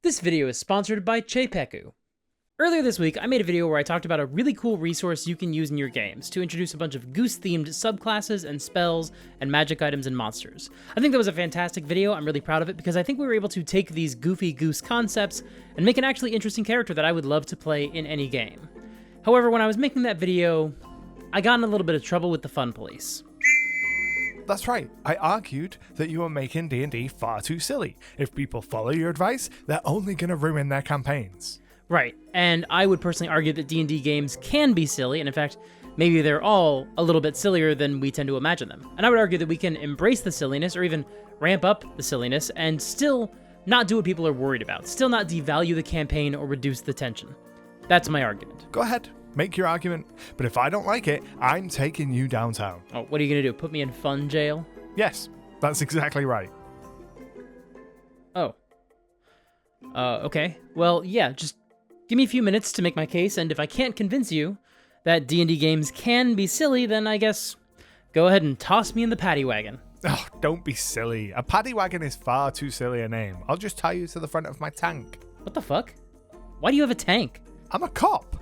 This video is sponsored by Chepeku. Earlier this week, I made a video where I talked about a really cool resource you can use in your games to introduce a bunch of goose-themed subclasses and spells and magic items and monsters. I think that was a fantastic video. I'm really proud of it because I think we were able to take these goofy goose concepts and make an actually interesting character that I would love to play in any game. However, when I was making that video, I got in a little bit of trouble with the fun police. That's right, I argued that you were making D&D far too silly. If people follow your advice, they're only going to ruin their campaigns. Right, and I would personally argue that D&D games can be silly, and in fact, maybe they're all a little bit sillier than we tend to imagine them. And I would argue that we can embrace the silliness, or even ramp up the silliness, and still not do what people are worried about, still not devalue the campaign or reduce the tension. That's my argument. Go ahead, make your argument, but if I don't like it, I'm taking you downtown. Oh, what are you gonna do, put me in fun jail? Yes, that's exactly right. Oh. Okay. Well, yeah, just give me a few minutes to make my case, and if I can't convince you that D&D games can be silly, then I guess go ahead and toss me in the paddy wagon. Oh, don't be silly. A paddy wagon is far too silly a name. I'll just tie you to the front of my tank. What the fuck? Why do you have a tank? I'm a cop.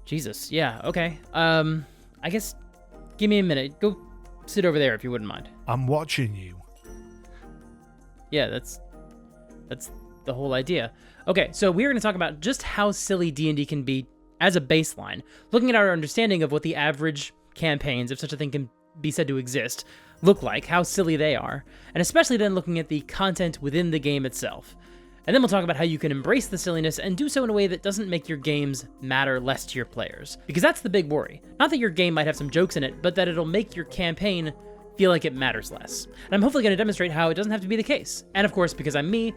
Jesus, yeah, okay. I guess give me a minute. Go sit over there if you wouldn't mind. I'm watching you. Yeah, that's the whole idea. Okay, so we're going to talk about just how silly D&D can be as a baseline, looking at our understanding of what the average campaigns, if such a thing can be said to exist, look like, how silly they are, and especially then looking at the content within the game itself. And then we'll talk about how you can embrace the silliness and do so in a way that doesn't make your games matter less to your players. Because that's the big worry. Not that your game might have some jokes in it, but that it'll make your campaign feel like it matters less. And I'm hopefully going to demonstrate how it doesn't have to be the case. And of course, because I'm me,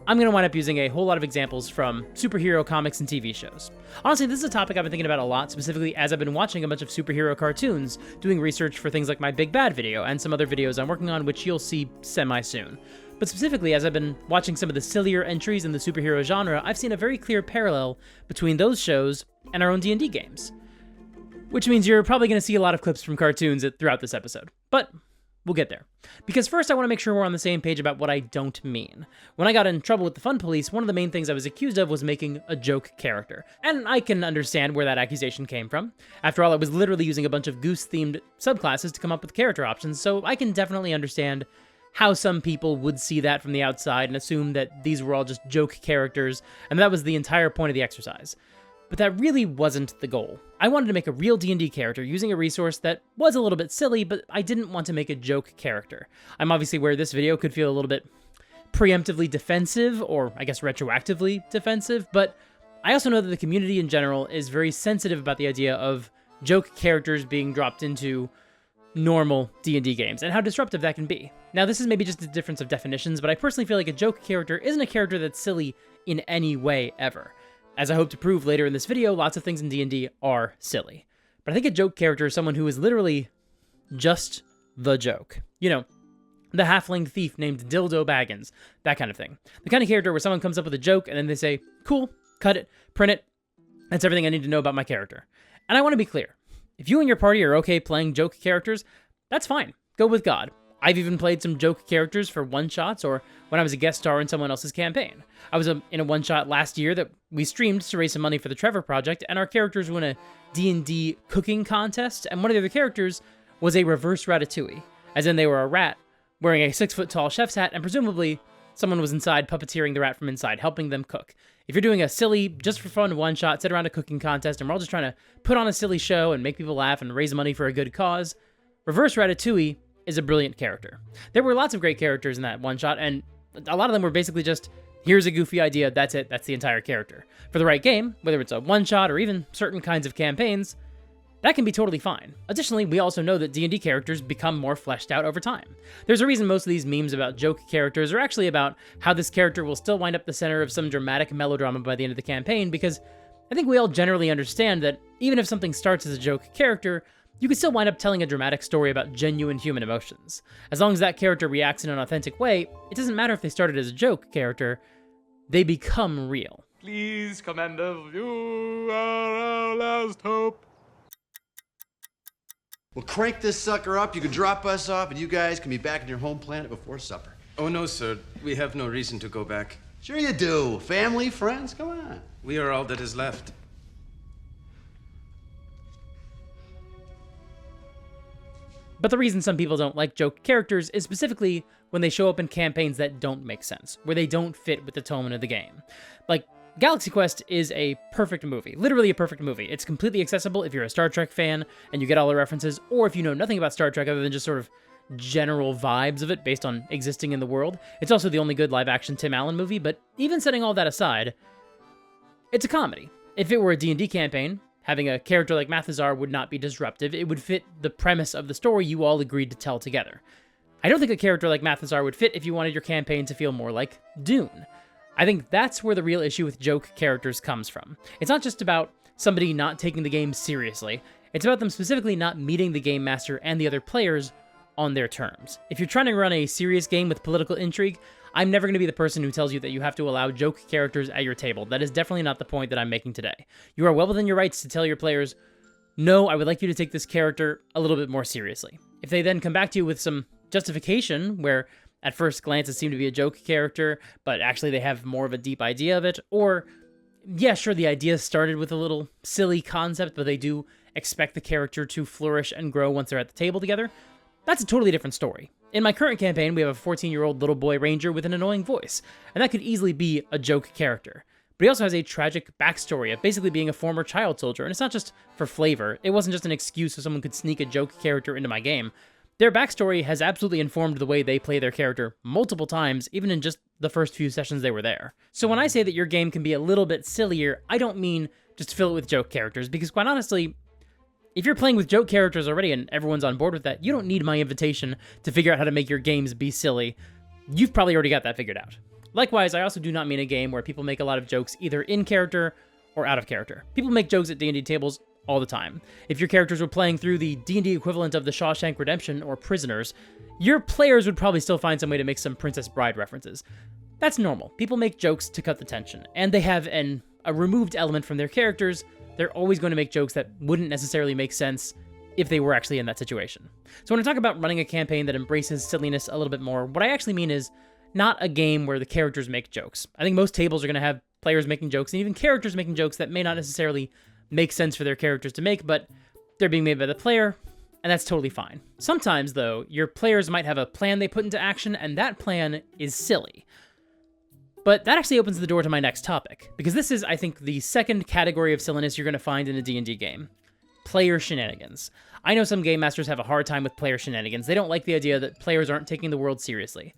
I'm going to wind up using a whole lot of examples from superhero comics and TV shows. Honestly, this is a topic I've been thinking about a lot, specifically as I've been watching a bunch of superhero cartoons, doing research for things like my Big Bad video and some other videos I'm working on, which you'll see semi-soon. But specifically, as I've been watching some of the sillier entries in the superhero genre, I've seen a very clear parallel between those shows and our own D&D games. Which means you're probably going to see a lot of clips from cartoons throughout this episode. But we'll get there. Because first I want to make sure we're on the same page about what I don't mean. When I got in trouble with the Fun Police, one of the main things I was accused of was making a joke character. And I can understand where that accusation came from. After all, I was literally using a bunch of goose-themed subclasses to come up with character options, so I can definitely understand how some people would see that from the outside and assume that these were all just joke characters, and that was the entire point of the exercise. But that really wasn't the goal. I wanted to make a real D&D character using a resource that was a little bit silly, but I didn't want to make a joke character. I'm obviously aware this video could feel a little bit preemptively defensive, or I guess retroactively defensive, but I also know that the community in general is very sensitive about the idea of joke characters being dropped into normal D&D games, and how disruptive that can be. Now, this is maybe just a difference of definitions, but I personally feel like a joke character isn't a character that's silly in any way ever. As I hope to prove later in this video, lots of things in D&D are silly. But I think a joke character is someone who is literally just the joke. You know, the halfling thief named Dildo Baggins, that kind of thing. The kind of character where someone comes up with a joke and then they say, cool, cut it, print it, that's everything I need to know about my character. And I want to be clear. If you and your party are okay playing joke characters, that's fine. Go with God. I've even played some joke characters for one-shots or when I was a guest star in someone else's campaign. I was in a one-shot last year that we streamed to raise some money for the Trevor Project, and our characters won a D&D cooking contest, and one of the other characters was a reverse ratatouille, as in they were a rat wearing a 6-foot-tall chef's hat, and presumably someone was inside puppeteering the rat from inside, helping them cook. If you're doing a silly, just for fun one-shot, sit around a cooking contest, and we're all just trying to put on a silly show and make people laugh and raise money for a good cause, reverse ratatouille is a brilliant character. There were lots of great characters in that one-shot, and a lot of them were basically just, here's a goofy idea, that's it, that's the entire character. For the right game, whether it's a one-shot or even certain kinds of campaigns, that can be totally fine. Additionally, we also know that D&D characters become more fleshed out over time. There's a reason most of these memes about joke characters are actually about how this character will still wind up the center of some dramatic melodrama by the end of the campaign, because I think we all generally understand that even if something starts as a joke character, you can still wind up telling a dramatic story about genuine human emotions. As long as that character reacts in an authentic way, it doesn't matter if they started as a joke character, they become real. Please, Commander, you are our last hope. We'll crank this sucker up, you can drop us off, and you guys can be back on your home planet before supper. Oh, no, sir. We have no reason to go back. Sure you do. Family, friends, come on. We are all that is left. But the reason some people don't like joke characters is specifically when they show up in campaigns that don't make sense, where they don't fit with the tone of the game. Like, Galaxy Quest is a perfect movie, literally a perfect movie. It's completely accessible if you're a Star Trek fan and you get all the references, or if you know nothing about Star Trek other than just sort of general vibes of it based on existing in the world. It's also the only good live-action Tim Allen movie, but even setting all that aside, it's a comedy. If it were a D&D campaign, having a character like Mathazar would not be disruptive. It would fit the premise of the story you all agreed to tell together. I don't think a character like Mathazar would fit if you wanted your campaign to feel more like Dune. I think that's where the real issue with joke characters comes from. It's not just about somebody not taking the game seriously. It's about them specifically not meeting the game master and the other players on their terms. If you're trying to run a serious game with political intrigue, I'm never going to be the person who tells you that you have to allow joke characters at your table. That is definitely not the point that I'm making today. You are well within your rights to tell your players, no, I would like you to take this character a little bit more seriously. If they then come back to you with some justification where at first glance it seemed to be a joke character, but actually they have more of a deep idea of it, or yeah, sure, the idea started with a little silly concept, but they do expect the character to flourish and grow once they're at the table together, that's a totally different story. In my current campaign, we have a 14-year-old little boy ranger with an annoying voice, and that could easily be a joke character. But he also has a tragic backstory of basically being a former child soldier, and it's not just for flavor. It wasn't just an excuse so someone could sneak a joke character into my game. Their backstory has absolutely informed the way they play their character multiple times, even in just the first few sessions they were there. So when I say that your game can be a little bit sillier, I don't mean just to fill it with joke characters, because quite honestly, if you're playing with joke characters already and everyone's on board with that, you don't need my invitation to figure out how to make your games be silly. You've probably already got that figured out. Likewise, I also do not mean a game where people make a lot of jokes either in character or out of character. People make jokes at D&D tables all the time. If your characters were playing through the D&D equivalent of the Shawshank Redemption or Prisoners, your players would probably still find some way to make some Princess Bride references. That's normal. People make jokes to cut the tension, and they have a removed element from their characters. They're always going to make jokes that wouldn't necessarily make sense if they were actually in that situation. So when I talk about running a campaign that embraces silliness a little bit more, what I actually mean is not a game where the characters make jokes. I think most tables are going to have players making jokes and even characters making jokes that may not necessarily make sense for their characters to make, but they're being made by the player, and that's totally fine. Sometimes, though, your players might have a plan they put into action, and that plan is silly. But that actually opens the door to my next topic, because this is, I think, the second category of silliness you're going to find in a D&D game. Player shenanigans. I know some game masters have a hard time with player shenanigans. They don't like the idea that players aren't taking the world seriously.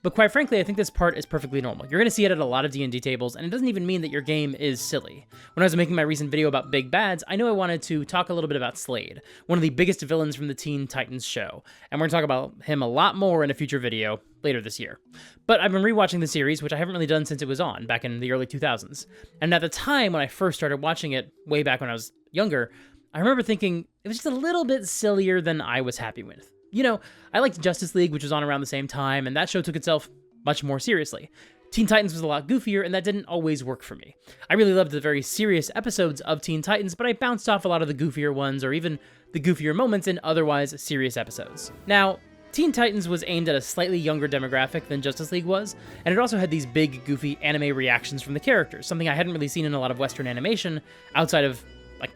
But quite frankly, I think this part is perfectly normal. You're going to see it at a lot of D&D tables, and it doesn't even mean that your game is silly. When I was making my recent video about big bads, I knew I wanted to talk a little bit about Slade, one of the biggest villains from the Teen Titans show, and we're going to talk about him a lot more in a future video later this year. But I've been rewatching the series, which I haven't really done since it was on, back in the early 2000s. And at the time when I first started watching it, way back when I was younger, I remember thinking it was just a little bit sillier than I was happy with. You know, I liked Justice League, which was on around the same time, and that show took itself much more seriously. Teen Titans was a lot goofier, and that didn't always work for me. I really loved the very serious episodes of Teen Titans, but I bounced off a lot of the goofier ones, or even the goofier moments in otherwise serious episodes. Now, Teen Titans was aimed at a slightly younger demographic than Justice League was, and it also had these big, goofy anime reactions from the characters, something I hadn't really seen in a lot of Western animation, outside of, like,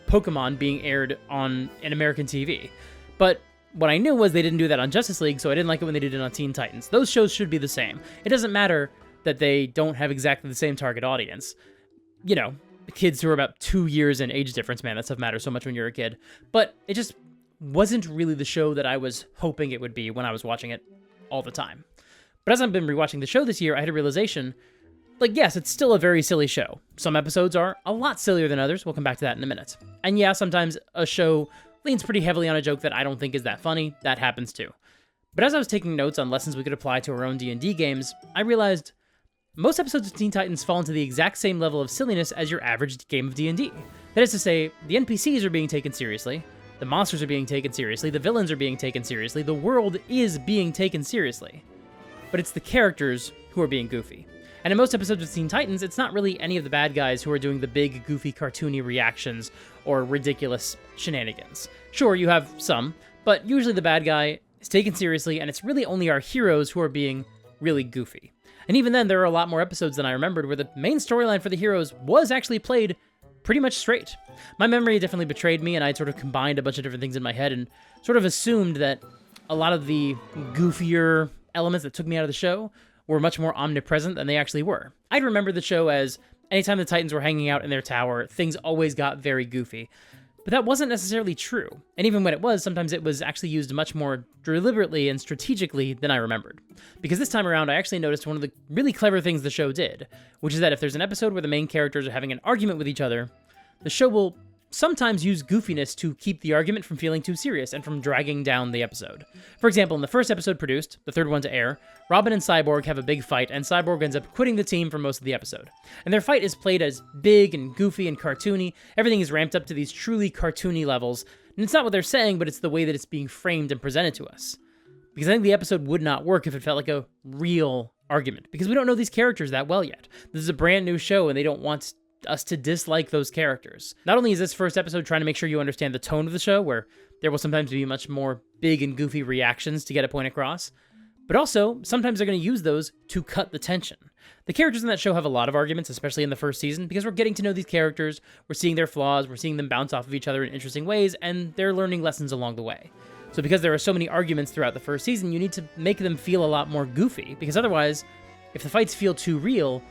Pokemon being aired on an American TV. But what I knew was they didn't do that on Justice League, so I didn't like it when they did it on Teen Titans. Those shows should be the same. It doesn't matter that they don't have exactly the same target audience. You know, kids who are about 2 years in age difference, man, that stuff matters so much when you're a kid. But it just wasn't really the show that I was hoping it would be when I was watching it all the time. But as I've been rewatching the show this year, I had a realization, like, yes, it's still a very silly show. Some episodes are a lot sillier than others. We'll come back to that in a minute. And yeah, sometimes a show leans pretty heavily on a joke that I don't think is that funny. That happens too. But as I was taking notes on lessons we could apply to our own D&D games, I realized most episodes of Teen Titans fall into the exact same level of silliness as your average game of D&D. That is to say, the NPCs are being taken seriously, the monsters are being taken seriously, the villains are being taken seriously, the world is being taken seriously. But it's the characters who are being goofy. And in most episodes of Teen Titans, it's not really any of the bad guys who are doing the big, goofy, cartoony reactions or ridiculous shenanigans. Sure, you have some, but usually the bad guy is taken seriously, and it's really only our heroes who are being really goofy. And even then, there are a lot more episodes than I remembered where the main storyline for the heroes was actually played pretty much straight. My memory definitely betrayed me, and I sort of combined a bunch of different things in my head and sort of assumed that a lot of the goofier elements that took me out of the show were much more omnipresent than they actually were. I'd remember the show as anytime the Titans were hanging out in their tower, things always got very goofy. But that wasn't necessarily true. And even when it was, sometimes it was actually used much more deliberately and strategically than I remembered. Because this time around, I actually noticed one of the really clever things the show did, which is that if there's an episode where the main characters are having an argument with each other, the show will sometimes use goofiness to keep the argument from feeling too serious and from dragging down the episode. For example, in the first episode produced, the third one to air, Robin and Cyborg have a big fight, and Cyborg ends up quitting the team for most of the episode. And their fight is played as big and goofy and cartoony. Everything is ramped up to these truly cartoony levels, and it's not what they're saying, but it's the way that it's being framed and presented to us. Because I think the episode would not work if it felt like a real argument, because we don't know these characters that well yet. This is a brand new show, and they don't want us to dislike those characters. Not only is this first episode trying to make sure you understand the tone of the show, where there will sometimes be much more big and goofy reactions to get a point across, but also sometimes they're going to use those to cut the tension. The characters in that show have a lot of arguments, especially in the first season, because we're getting to know these characters, we're seeing their flaws, we're seeing them bounce off of each other in interesting ways, and they're learning lessons along the way. So because there are so many arguments throughout the first season, you need to make them feel a lot more goofy, because otherwise, if the fights feel too real,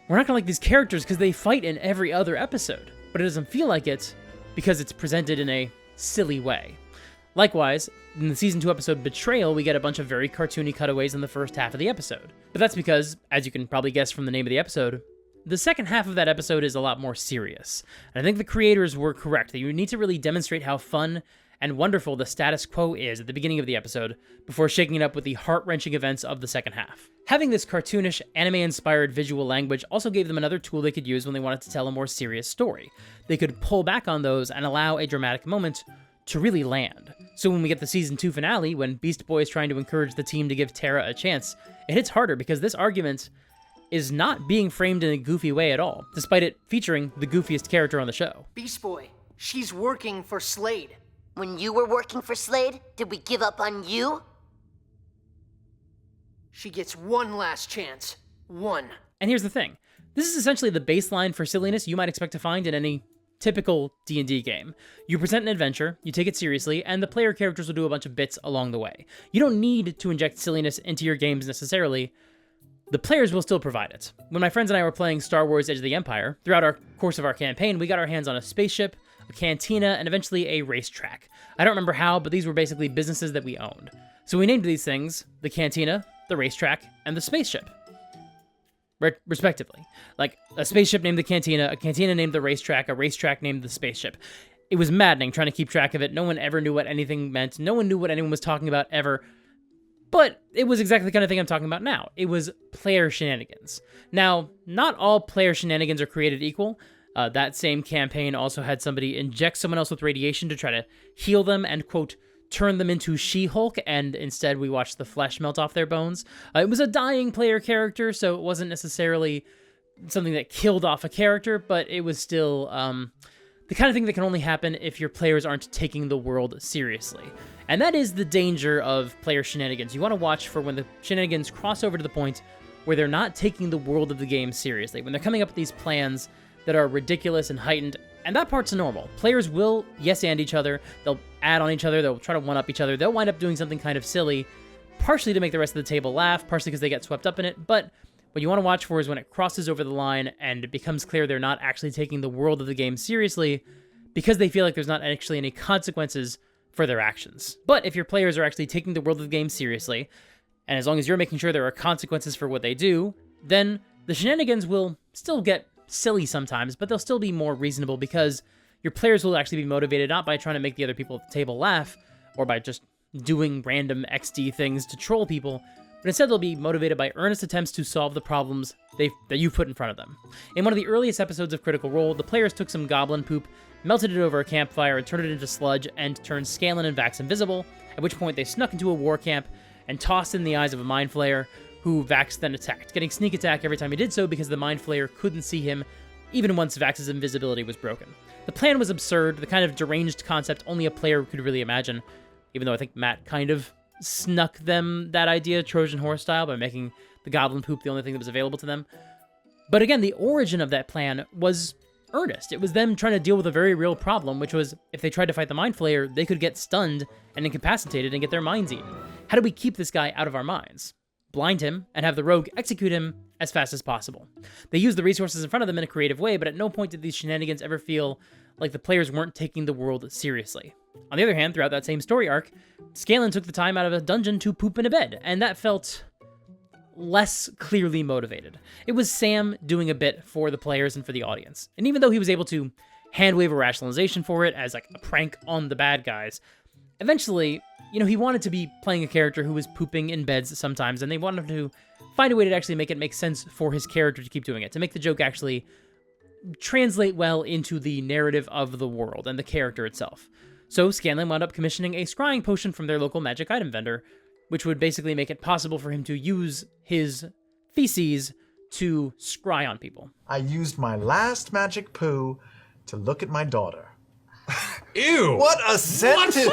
we're not going to like these characters because they fight in every other episode, but it doesn't feel like it because it's presented in a silly way. Likewise, in the Season 2 episode Betrayal, we get a bunch of very cartoony cutaways in the first half of the episode. But that's because, as you can probably guess from the name of the episode, the second half of that episode is a lot more serious. And I think the creators were correct that you need to really demonstrate how fun and wonderful the status quo is at the beginning of the episode before shaking it up with the heart-wrenching events of the second half. Having this cartoonish, anime-inspired visual language also gave them another tool they could use when they wanted to tell a more serious story. They could pull back on those and allow a dramatic moment to really land. So when we get the Season 2 finale, when Beast Boy is trying to encourage the team to give Terra a chance, it hits harder because this argument is not being framed in a goofy way at all, despite it featuring the goofiest character on the show. Beast Boy, she's working for Slade. When you were working for Slade, did we give up on you? She gets one last chance. One. And here's the thing. This is essentially the baseline for silliness you might expect to find in any typical D&D game. You present an adventure, you take it seriously, and the player characters will do a bunch of bits along the way. You don't need to inject silliness into your games necessarily. The players will still provide it. When my friends and I were playing Star Wars Edge of the Empire, throughout our course of our campaign, we got our hands on a spaceship, a cantina, and eventually a racetrack. I don't remember how, but these were basically businesses that we owned. So we named these things the cantina, the racetrack, and the spaceship, respectively. Like, a spaceship named the cantina, a cantina named the racetrack, a racetrack named the spaceship. It was maddening trying to keep track of it. No one ever knew what anything meant. No one knew what anyone was talking about ever. But it was exactly the kind of thing I'm talking about now. It was player shenanigans. Now, not all player shenanigans are created equal. That same campaign also had somebody inject someone else with radiation to try to heal them and, quote, turn them into She-Hulk, and instead we watched the flesh melt off their bones. It was a dying player character, so it wasn't necessarily something that killed off a character, but it was still the kind of thing that can only happen if your players aren't taking the world seriously. And that is the danger of player shenanigans. You want to watch for when the shenanigans cross over to the point where they're not taking the world of the game seriously, when they're coming up with these plans that are ridiculous and heightened, and that part's normal. Players will yes-and each other, they'll add on each other, they'll try to one-up each other, they'll wind up doing something kind of silly, partially to make the rest of the table laugh, partially because they get swept up in it, but what you want to watch for is when it crosses over the line and it becomes clear they're not actually taking the world of the game seriously because they feel like there's not actually any consequences for their actions. But if your players are actually taking the world of the game seriously, and as long as you're making sure there are consequences for what they do, then the shenanigans will still get silly sometimes, but they'll still be more reasonable because your players will actually be motivated not by trying to make the other people at the table laugh or by just doing random XD things to troll people, but instead they'll be motivated by earnest attempts to solve the problems that you've put in front of them. In one of the earliest episodes of Critical Role, the players took some goblin poop, melted it over a campfire, and turned it into sludge, and turned Scanlan and Vax invisible, at which point they snuck into a war camp and tossed in the eyes of a mind flayer, who Vax then attacked, getting sneak attack every time he did so because the mind flayer couldn't see him, even once Vax's invisibility was broken. The plan was absurd, the kind of deranged concept only a player could really imagine, even though I think Matt kind of snuck them that idea Trojan horse style by making the goblin poop the only thing that was available to them. But again, the origin of that plan was earnest. It was them trying to deal with a very real problem, which was if they tried to fight the Mind Flayer, they could get stunned and incapacitated and get their minds eaten. How do we keep this guy out of our minds? Blind him and have the rogue execute him as fast as possible. They used the resources in front of them in a creative way, but at no point did these shenanigans ever feel like the players weren't taking the world seriously. On the other hand, throughout that same story arc, Scanlan took the time out of a dungeon to poop in a bed, and that felt less clearly motivated. It was Sam doing a bit for the players and for the audience. And even though he was able to hand-wave a rationalization for it as like a prank on the bad guys, eventually, he wanted to be playing a character who was pooping in beds sometimes, and they wanted to find a way to actually make it make sense for his character to keep doing it, to make the joke actually translate well into the narrative of the world and the character itself. So Scanlan wound up commissioning a scrying potion from their local magic item vendor, which would basically make it possible for him to use his feces to scry on people. I used my last magic poo to look at my daughter. Ew! What a sentence!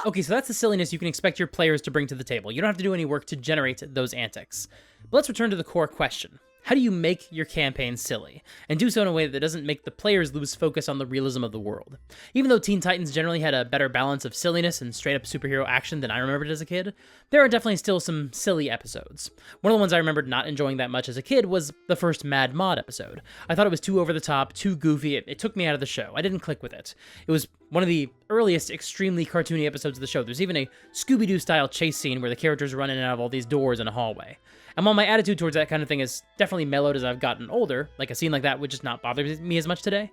Okay, so that's the silliness you can expect your players to bring to the table. You don't have to do any work to generate those antics. But let's return to the core question. How do you make your campaign silly, and do so in a way that doesn't make the players lose focus on the realism of the world? Even though Teen Titans generally had a better balance of silliness and straight-up superhero action than I remembered as a kid, there are definitely still some silly episodes. One of the ones I remembered not enjoying that much as a kid was the first Mad Mod episode. I thought it was too over-the-top, too goofy, it took me out of the show. I didn't click with it. It was one of the earliest extremely cartoony episodes of the show. There's even a Scooby-Doo style chase scene where the characters run in and out of all these doors in a hallway. And while my attitude towards that kind of thing is definitely mellowed as I've gotten older, like a scene like that would just not bother me as much today.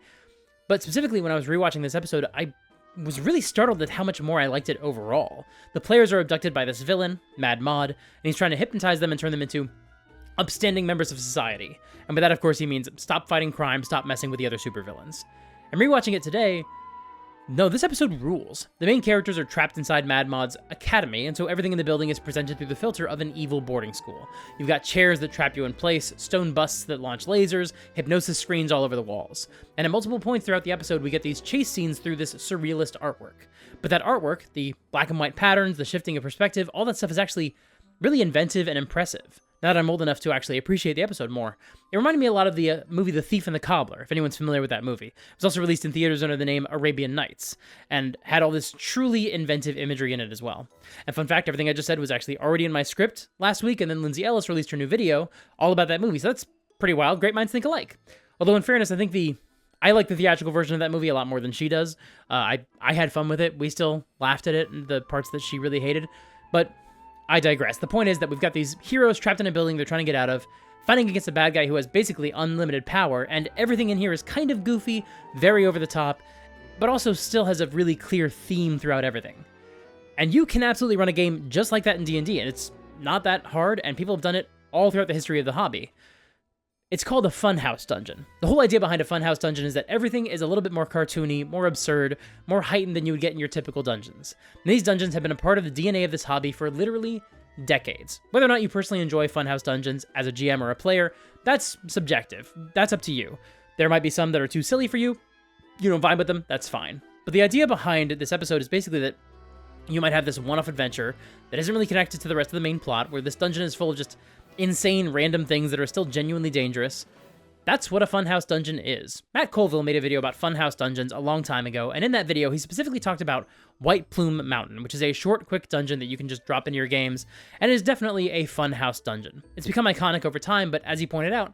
But specifically when I was rewatching this episode, I was really startled at how much more I liked it overall. The players are abducted by this villain, Mad Mod, and he's trying to hypnotize them and turn them into upstanding members of society. And by that, of course, he means stop fighting crime, stop messing with the other supervillains. And rewatching it today, no, this episode rules. The main characters are trapped inside Mad Mod's academy, and so everything in the building is presented through the filter of an evil boarding school. You've got chairs that trap you in place, stone busts that launch lasers, hypnosis screens all over the walls. And at multiple points throughout the episode, we get these chase scenes through this surrealist artwork. But that artwork, the black and white patterns, the shifting of perspective, all that stuff is actually really inventive and impressive. Now that I'm old enough to actually appreciate the episode more. It reminded me a lot of the movie The Thief and the Cobbler, if anyone's familiar with that movie. It was also released in theaters under the name Arabian Nights, and had all this truly inventive imagery in it as well. And fun fact, everything I just said was actually already in my script last week, and then Lindsay Ellis released her new video all about that movie, so that's pretty wild. Great minds think alike. Although in fairness, I like the theatrical version of that movie a lot more than she does. I had fun with it. We still laughed at it, and the parts that she really hated, but I digress. The point is that we've got these heroes trapped in a building they're trying to get out of, fighting against a bad guy who has basically unlimited power, and everything in here is kind of goofy, very over the top, but also still has a really clear theme throughout everything. And you can absolutely run a game just like that in D&D, and it's not that hard, and people have done it all throughout the history of the hobby. It's called a Funhouse Dungeon. The whole idea behind a Funhouse Dungeon is that everything is a little bit more cartoony, more absurd, more heightened than you would get in your typical dungeons. And these dungeons have been a part of the DNA of this hobby for literally decades. Whether or not you personally enjoy Funhouse Dungeons as a GM or a player, that's subjective. That's up to you. There might be some that are too silly for you. You don't vibe with them, that's fine. But the idea behind this episode is basically that you might have this one-off adventure that isn't really connected to the rest of the main plot, where this dungeon is full of just insane random things that are still genuinely dangerous. That's what a Funhouse Dungeon is. Matt Colville made a video about Funhouse Dungeons a long time ago, and in that video he specifically talked about White Plume Mountain, which is a short, quick dungeon that you can just drop into your games, and is definitely a Funhouse Dungeon. It's become iconic over time, but as he pointed out,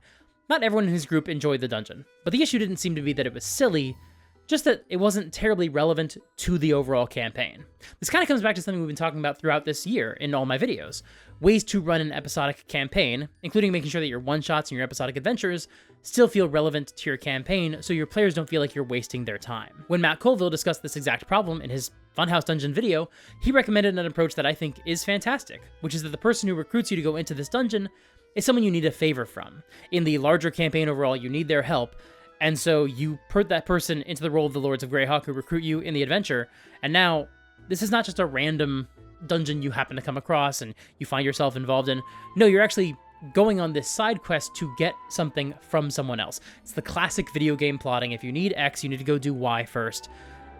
not everyone in his group enjoyed the dungeon. But the issue didn't seem to be that it was silly, just that it wasn't terribly relevant to the overall campaign. This kind of comes back to something we've been talking about throughout this year in all my videos. Ways to run an episodic campaign, including making sure that your one-shots and your episodic adventures still feel relevant to your campaign so your players don't feel like you're wasting their time. When Matt Colville discussed this exact problem in his Funhouse Dungeon video, he recommended an approach that I think is fantastic, which is that the person who recruits you to go into this dungeon is someone you need a favor from. In the larger campaign overall, you need their help, and so you put that person into the role of the Lords of Greyhawk who recruit you in the adventure, and now this is not just a random dungeon you happen to come across and you find yourself involved in. No, you're actually going on this side quest to get something from someone else. It's the classic video game plotting. If you need X, you need to go do Y first.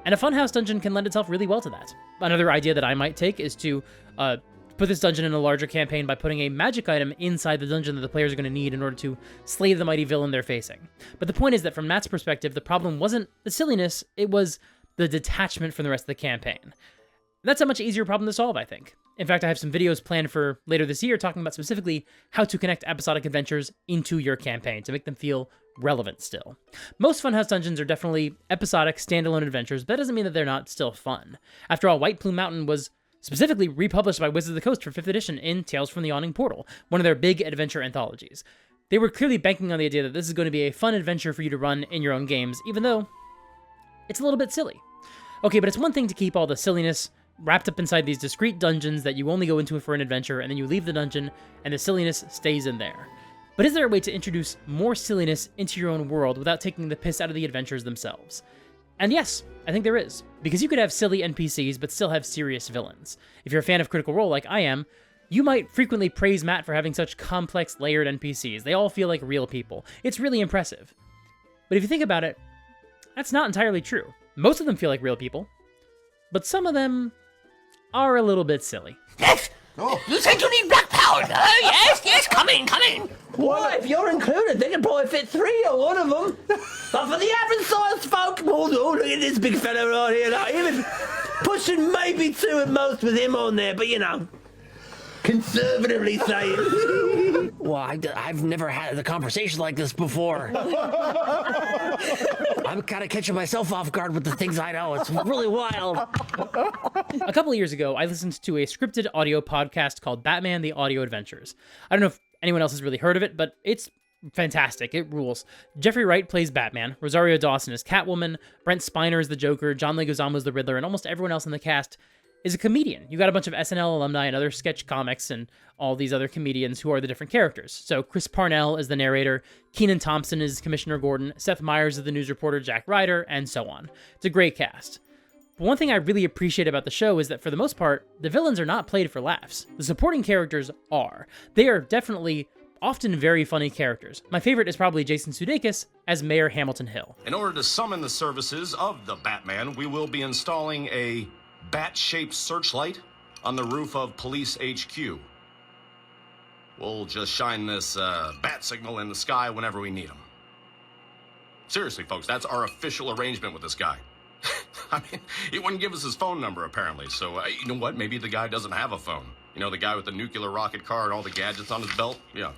And a Funhouse dungeon can lend itself really well to that. Another idea that I might take is to put this dungeon in a larger campaign by putting a magic item inside the dungeon that the players are going to need in order to slay the mighty villain they're facing. But the point is that from Matt's perspective, the problem wasn't the silliness, it was the detachment from the rest of the campaign. That's a much easier problem to solve, I think. In fact, I have some videos planned for later this year talking about specifically how to connect episodic adventures into your campaign to make them feel relevant still. Most Funhouse dungeons are definitely episodic, standalone adventures, but that doesn't mean that they're not still fun. After all, White Plume Mountain was specifically republished by Wizards of the Coast for 5th edition in Tales from the Yawning Portal, one of their big adventure anthologies. They were clearly banking on the idea that this is going to be a fun adventure for you to run in your own games, even though it's a little bit silly. Okay, but it's one thing to keep all the silliness wrapped up inside these discrete dungeons that you only go into for an adventure, and then you leave the dungeon, and the silliness stays in there. But is there a way to introduce more silliness into your own world without taking the piss out of the adventures themselves? And yes, I think there is, because you could have silly NPCs but still have serious villains. If you're a fan of Critical Role like I am, you might frequently praise Matt for having such complex, layered NPCs. They all feel like real people. It's really impressive. But if you think about it, that's not entirely true. Most of them feel like real people, but some of them are a little bit silly. Yes! Oh. You said you need black powder! Yes, come in! Well, if you're included, they can probably fit 3 or one of them. But for the average sized folk, oh, look at this big fella right here. Like, even pushing maybe 2 at most with him on there, but conservatively saying. Well, I've never had a conversation like this before. I'm kind of catching myself off guard with the things I know. It's really wild. A couple of years ago, I listened to a scripted audio podcast called Batman: The Audio Adventures. I don't know if anyone else has really heard of it, but it's fantastic. It rules. Jeffrey Wright plays Batman, Rosario Dawson is Catwoman, Brent Spiner is the Joker, John Leguizamo is the Riddler, and almost everyone else in the cast is a comedian. You got a bunch of SNL alumni and other sketch comics and all these other comedians who are the different characters. So Chris Parnell is the narrator, Kenan Thompson is Commissioner Gordon, Seth Meyers is the news reporter Jack Ryder, and so on. It's a great cast. But one thing I really appreciate about the show is that for the most part, the villains are not played for laughs. The supporting characters are. They are definitely often very funny characters. My favorite is probably Jason Sudeikis as Mayor Hamilton Hill. In order to summon the services of the Batman, we will be installing a bat-shaped searchlight on the roof of Police HQ. We'll just shine this bat signal in the sky whenever we need them. Seriously, folks, that's our official arrangement with this guy. I mean, he wouldn't give us his phone number, apparently, so you know what? Maybe the guy doesn't have a phone. You know, the guy with the nuclear rocket car and all the gadgets on his belt? Yeah.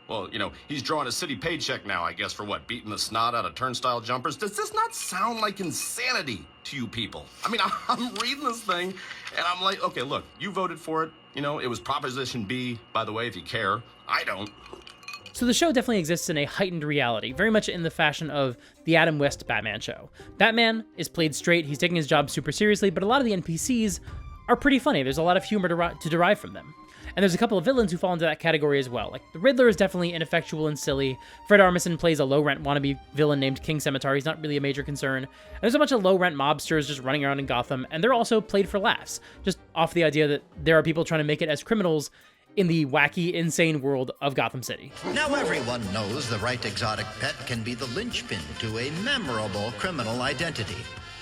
Well, he's drawing a city paycheck now, I guess, for what? Beating the snot out of turnstile jumpers? Does this not sound like insanity to you people? I mean, I'm reading this thing, and I'm like, okay, look, you voted for it. It was Proposition B, by the way, if you care. I don't. So the show definitely exists in a heightened reality, very much in the fashion of the Adam West Batman show. Batman is played straight, he's taking his job super seriously, but a lot of the NPCs are pretty funny. There's a lot of humor to derive from them. And there's a couple of villains who fall into that category as well. Like, the Riddler is definitely ineffectual and silly. Fred Armisen plays a low-rent wannabe villain named King Scimitar. He's not really a major concern. And there's a bunch of low-rent mobsters just running around in Gotham, and they're also played for laughs, just off the idea that there are people trying to make it as criminals in the wacky, insane world of Gotham City. Now everyone knows the right exotic pet can be the linchpin to a memorable criminal identity.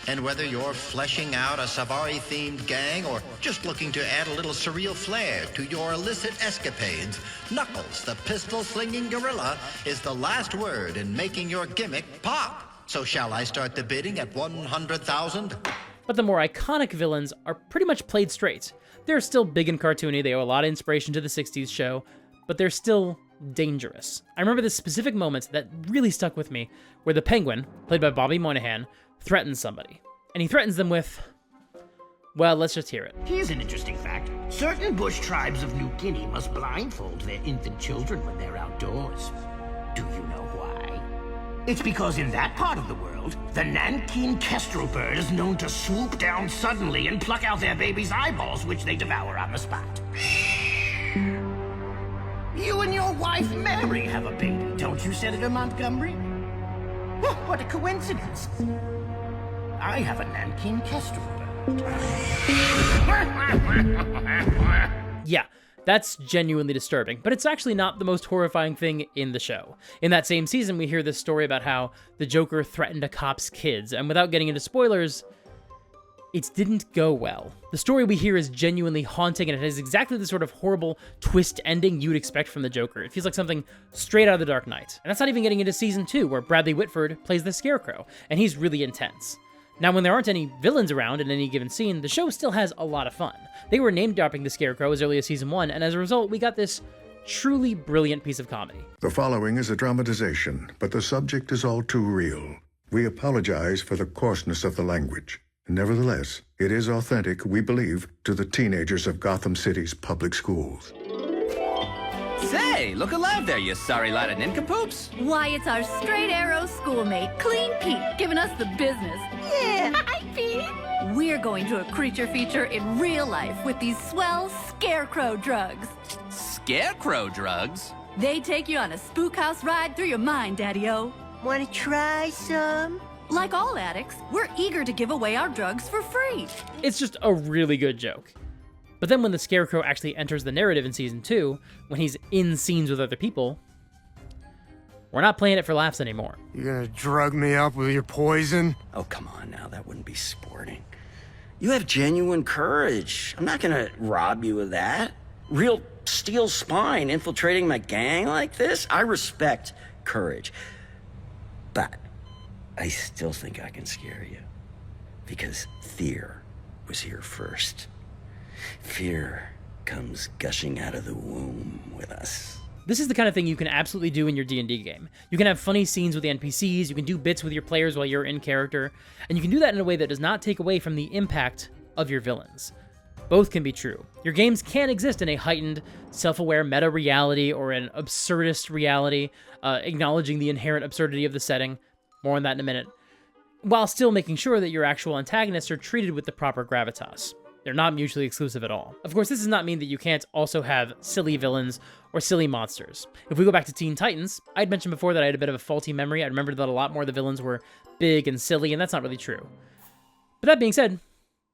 And whether you're fleshing out a Savari-themed gang or just looking to add a little surreal flair to your illicit escapades, Knuckles, the pistol-slinging gorilla, is the last word in making your gimmick pop. So shall I start the bidding at 100,000? But the more iconic villains are pretty much played straight. They're still big and cartoony, they owe a lot of inspiration to the 60s show, but they're still dangerous. I remember this specific moment that really stuck with me, where the Penguin, played by Bobby Moynihan, threatens somebody. And he threatens them with, well, let's just hear it. Here's an interesting fact. Certain bush tribes of New Guinea must blindfold their infant children when they're outdoors. Do you know why? It's because in that part of the world, the Nankin kestrel bird is known to swoop down suddenly and pluck out their baby's eyeballs, which they devour on the spot. You and your wife Mary have a baby, don't you, Senator Montgomery? What a coincidence. I have a Nankin kestrel bird. Yeah, that's genuinely disturbing, but it's actually not the most horrifying thing in the show. In that same season, we hear this story about how the Joker threatened a cop's kids, and without getting into spoilers, it didn't go well. The story we hear is genuinely haunting, and it has exactly the sort of horrible twist ending you'd expect from the Joker. It feels like something straight out of The Dark Knight. And that's not even getting into Season 2, where Bradley Whitford plays the Scarecrow, and he's really intense. Now, when there aren't any villains around in any given scene, the show still has a lot of fun. They were name-dropping the Scarecrow as early as Season 1, and as a result, we got this truly brilliant piece of comedy. The following is a dramatization, but the subject is all too real. We apologize for the coarseness of the language. Nevertheless, it is authentic, we believe, to the teenagers of Gotham City's public schools. Say, look alive there, you sorry lot of nincompoops. Why, it's our straight arrow schoolmate, Clean Pete, giving us the business. Yeah, hi, Pete. We're going to a creature feature in real life with these swell scarecrow drugs. Scarecrow drugs? They take you on a spook house ride through your mind, Daddy-O. Wanna try some? Like all addicts, we're eager to give away our drugs for free. It's just a really good joke. But then when the Scarecrow actually enters the narrative in Season 2, when he's in scenes with other people, we're not playing it for laughs anymore. You gonna drug me up with your poison? Oh, come on now, that wouldn't be sporting. You have genuine courage. I'm not gonna rob you of that. Real steel spine infiltrating my gang like this? I respect courage. But I still think I can scare you. Because fear was here first. Fear comes gushing out of the womb with us. This is the kind of thing you can absolutely do in your D&D game. You can have funny scenes with the NPCs, you can do bits with your players while you're in character, and you can do that in a way that does not take away from the impact of your villains. Both can be true. Your games can exist in a heightened, self-aware meta-reality or an absurdist reality, acknowledging the inherent absurdity of the setting. More on that in a minute. While still making sure that your actual antagonists are treated with the proper gravitas. They're not mutually exclusive at all. Of course, this does not mean that you can't also have silly villains or silly monsters. If we go back to Teen Titans, I'd mentioned before that I had a bit of a faulty memory. I remembered that a lot more of the villains were big and silly, and that's not really true. But that being said,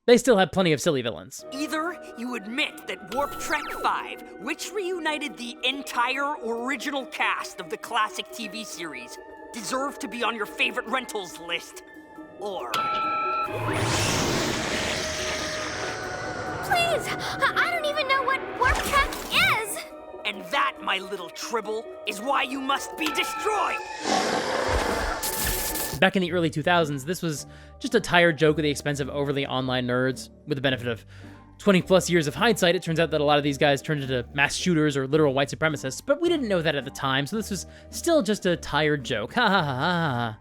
they still have plenty of silly villains. Either you admit that Warp Trek 5, which reunited the entire original cast of the classic TV series, deserved to be on your favorite rentals list, or... Please! I don't even know what Warp Trek is! And that, my little tribble, is why you must be destroyed! Back in the early 2000s, this was just a tired joke at the expense of overly online nerds. With the benefit of 20 plus years of hindsight, it turns out that a lot of these guys turned into mass shooters or literal white supremacists, but we didn't know that at the time, so this was still just a tired joke. Ha ha ha ha.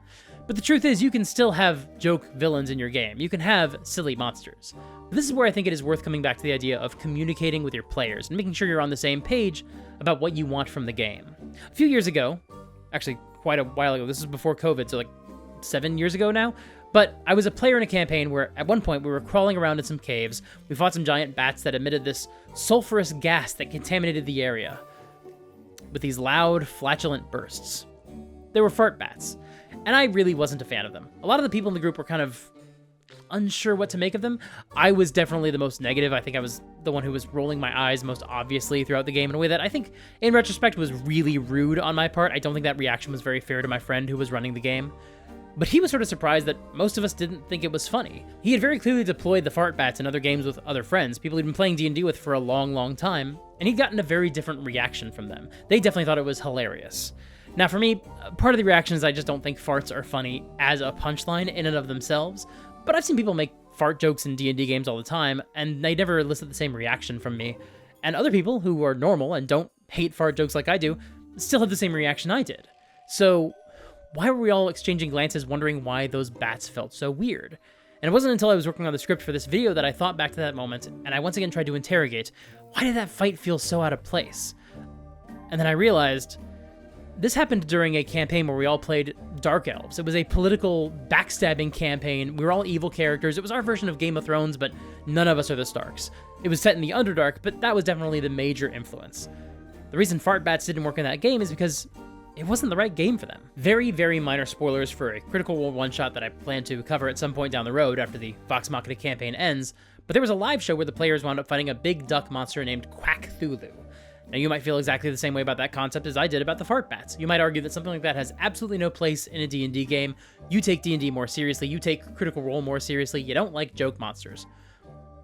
But the truth is, you can still have joke villains in your game. You can have silly monsters. But this is where I think it is worth coming back to the idea of communicating with your players and making sure you're on the same page about what you want from the game. A few years ago, actually quite a while ago, this was before COVID, so like 7 years ago now, but I was a player in a campaign where at one point we were crawling around in some caves, we fought some giant bats that emitted this sulfurous gas that contaminated the area with these loud, flatulent bursts. They were fart bats, and I really wasn't a fan of them. A lot of the people in the group were kind of unsure what to make of them. I was definitely the most negative. I think I was the one who was rolling my eyes most obviously throughout the game in a way that I think, in retrospect, was really rude on my part. I don't think that reaction was very fair to my friend who was running the game. But he was sort of surprised that most of us didn't think it was funny. He had very clearly deployed the fart bats in other games with other friends, people he'd been playing D&D with for a long, long time, and he'd gotten a very different reaction from them. They definitely thought it was hilarious. Now for me, part of the reaction is I just don't think farts are funny as a punchline in and of themselves, but I've seen people make fart jokes in D&D games all the time, and they never elicit the same reaction from me. And other people who are normal and don't hate fart jokes like I do, still have the same reaction I did. So why were we all exchanging glances wondering why those bats felt so weird? And it wasn't until I was working on the script for this video that I thought back to that moment, and I once again tried to interrogate, why did that fight feel so out of place? And then I realized, this happened during a campaign where we all played Dark Elves. It was a political backstabbing campaign. We were all evil characters. It was our version of Game of Thrones, but none of us are the Starks. It was set in the Underdark, but that was definitely the major influence. The reason fart bats didn't work in that game is because it wasn't the right game for them. Very, very minor spoilers for a Critical Role one-shot that I plan to cover at some point down the road after the Vox Machina campaign ends, but there was a live show where the players wound up fighting a big duck monster named Quack Thulu. Now, you might feel exactly the same way about that concept as I did about the fart bats. You might argue that something like that has absolutely no place in a D&D game. You take D&D more seriously, you take Critical Role more seriously, you don't like joke monsters.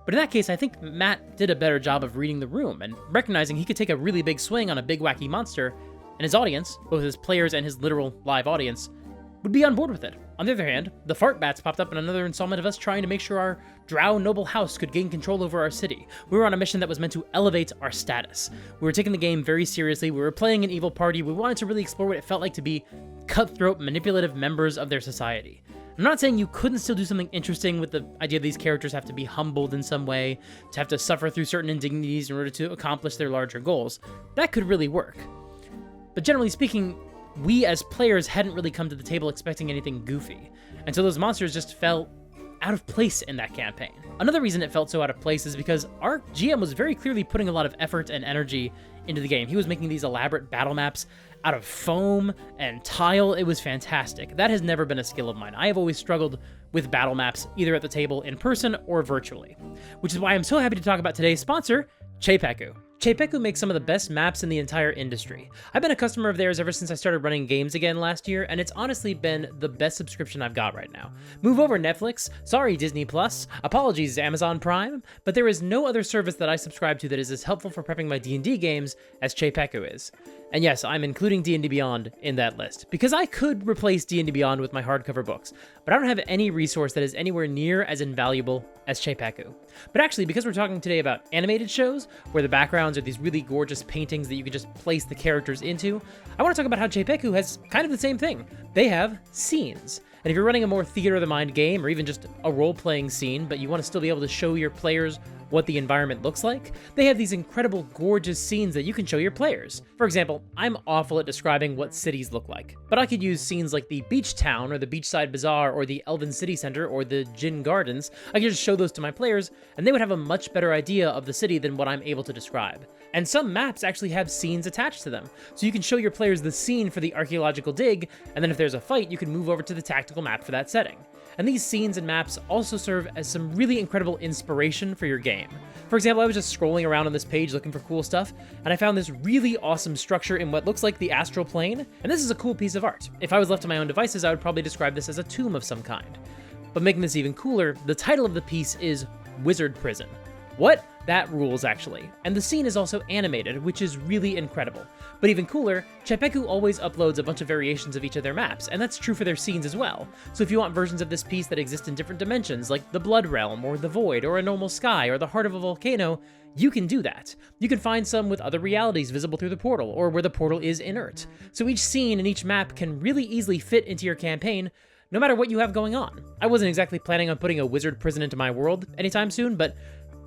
But in that case, I think Matt did a better job of reading the room and recognizing he could take a really big swing on a big wacky monster, and his audience, both his players and his literal live audience, would be on board with it. On the other hand, the fart bats popped up in another installment of us trying to make sure our drow noble house could gain control over our city. We were on a mission that was meant to elevate our status. We were taking the game very seriously, we were playing an evil party, we wanted to really explore what it felt like to be cutthroat, manipulative members of their society. I'm not saying you couldn't still do something interesting with the idea these characters have to be humbled in some way, to have to suffer through certain indignities in order to accomplish their larger goals. That could really work. But generally speaking, we as players hadn't really come to the table expecting anything goofy, and so those monsters just felt out of place in that campaign. Another reason it felt so out of place is because our GM was very clearly putting a lot of effort and energy into the game. He was making these elaborate battle maps out of foam and tile. It was fantastic. That has never been a skill of mine. I have always struggled with battle maps, either at the table in person or virtually, which is why I'm so happy to talk about today's sponsor, Cheipeku. Cheipeku makes some of the best maps in the entire industry. I've been a customer of theirs ever since I started running games again last year, and it's honestly been the best subscription I've got right now. Move over, Netflix. Sorry, Disney Plus. Apologies, Amazon Prime. But there is no other service that I subscribe to that is as helpful for prepping my D&D games as Cheipeku is. And yes, I'm including D&D Beyond in that list, because I could replace D&D Beyond with my hardcover books, but I don't have any resource that is anywhere near as invaluable as Cheipeku. But actually, because we're talking today about animated shows, where the backgrounds are these really gorgeous paintings that you can just place the characters into, I want to talk about how Cheipeku has kind of the same thing. They have scenes. And if you're running a more theater of the mind game, or even just a role-playing scene, but you want to still be able to show your players what the environment looks like, they have these incredible, gorgeous scenes that you can show your players. For example, I'm awful at describing what cities look like, but I could use scenes like the beach town, or the beachside bazaar, or the Elven City Center, or the Jin Gardens. I could just show those to my players, and they would have a much better idea of the city than what I'm able to describe. And some maps actually have scenes attached to them, so you can show your players the scene for the archaeological dig, and then if there's a fight, you can move over to the tactical map for that setting. And these scenes and maps also serve as some really incredible inspiration for your game. For example, I was just scrolling around on this page looking for cool stuff, and I found this really awesome structure in what looks like the astral plane, and this is a cool piece of art. If I was left to my own devices, I would probably describe this as a tomb of some kind. But making this even cooler, the title of the piece is Wizard Prison. What? That rules, actually. And the scene is also animated, which is really incredible. But even cooler, Cheipeku always uploads a bunch of variations of each of their maps, and that's true for their scenes as well. So if you want versions of this piece that exist in different dimensions, like the Blood Realm, or the Void, or a normal sky, or the heart of a volcano, you can do that. You can find some with other realities visible through the portal, or where the portal is inert. So each scene and each map can really easily fit into your campaign, no matter what you have going on. I wasn't exactly planning on putting a wizard prison into my world anytime soon, but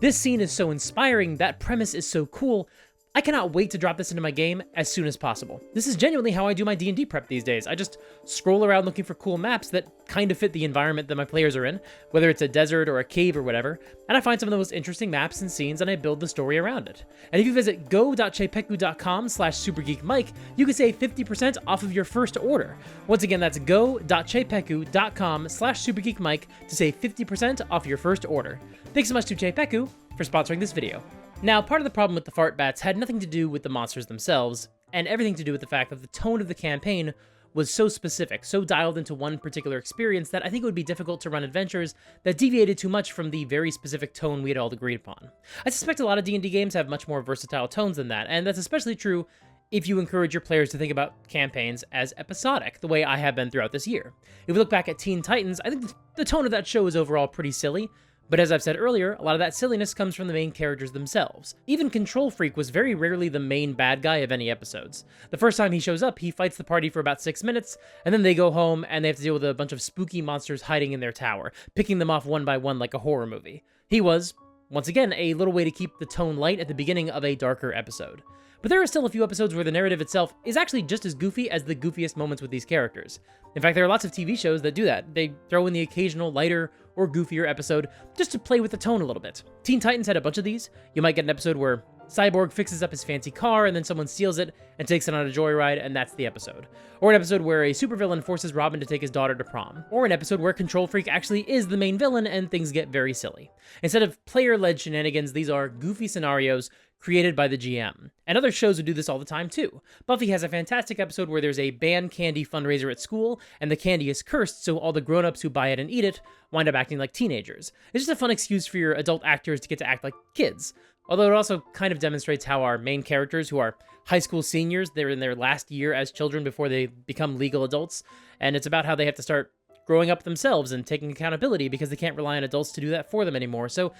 this scene is so inspiring, that premise is so cool, I cannot wait to drop this into my game as soon as possible. This is genuinely how I do my D&D prep these days. I just scroll around looking for cool maps that kind of fit the environment that my players are in, whether it's a desert or a cave or whatever, and I find some of the most interesting maps and scenes and I build the story around it. And if you visit go.cheipeku.com/supergeekmike, you can save 50% off of your first order. Once again, that's go.cheipeku.com/supergeekmike to save 50% off your first order. Thanks so much to Cheipeku for sponsoring this video. Now, part of the problem with the fart bats had nothing to do with the monsters themselves, and everything to do with the fact that the tone of the campaign was so specific, so dialed into one particular experience that I think it would be difficult to run adventures that deviated too much from the very specific tone we had all agreed upon. I suspect a lot of D&D games have much more versatile tones than that, and that's especially true if you encourage your players to think about campaigns as episodic, the way I have been throughout this year. If we look back at Teen Titans, I think the tone of that show is overall pretty silly, but as I've said earlier, a lot of that silliness comes from the main characters themselves. Even Control Freak was very rarely the main bad guy of any episodes. The first time he shows up, he fights the party for about 6 minutes, and then they go home and they have to deal with a bunch of spooky monsters hiding in their tower, picking them off one by one like a horror movie. He was, once again, a little way to keep the tone light at the beginning of a darker episode. But there are still a few episodes where the narrative itself is actually just as goofy as the goofiest moments with these characters. In fact, there are lots of TV shows that do that. They throw in the occasional lighter or goofier episode just to play with the tone a little bit. Teen Titans had a bunch of these. You might get an episode where Cyborg fixes up his fancy car and then someone steals it and takes it on a joyride, and that's the episode. Or an episode where a supervillain forces Robin to take his daughter to prom. Or an episode where Control Freak actually is the main villain and things get very silly. Instead of player-led shenanigans, these are goofy scenarios created by the GM. And other shows would do this all the time too. Buffy has a fantastic episode where there's a banned candy fundraiser at school, and the candy is cursed, so all the grown-ups who buy it and eat it wind up acting like teenagers. It's just a fun excuse for your adult actors to get to act like kids. Although it also kind of demonstrates how our main characters, who are high school seniors, they're in their last year as children before they become legal adults, and it's about how they have to start growing up themselves and taking accountability because they can't rely on adults to do that for them anymore. So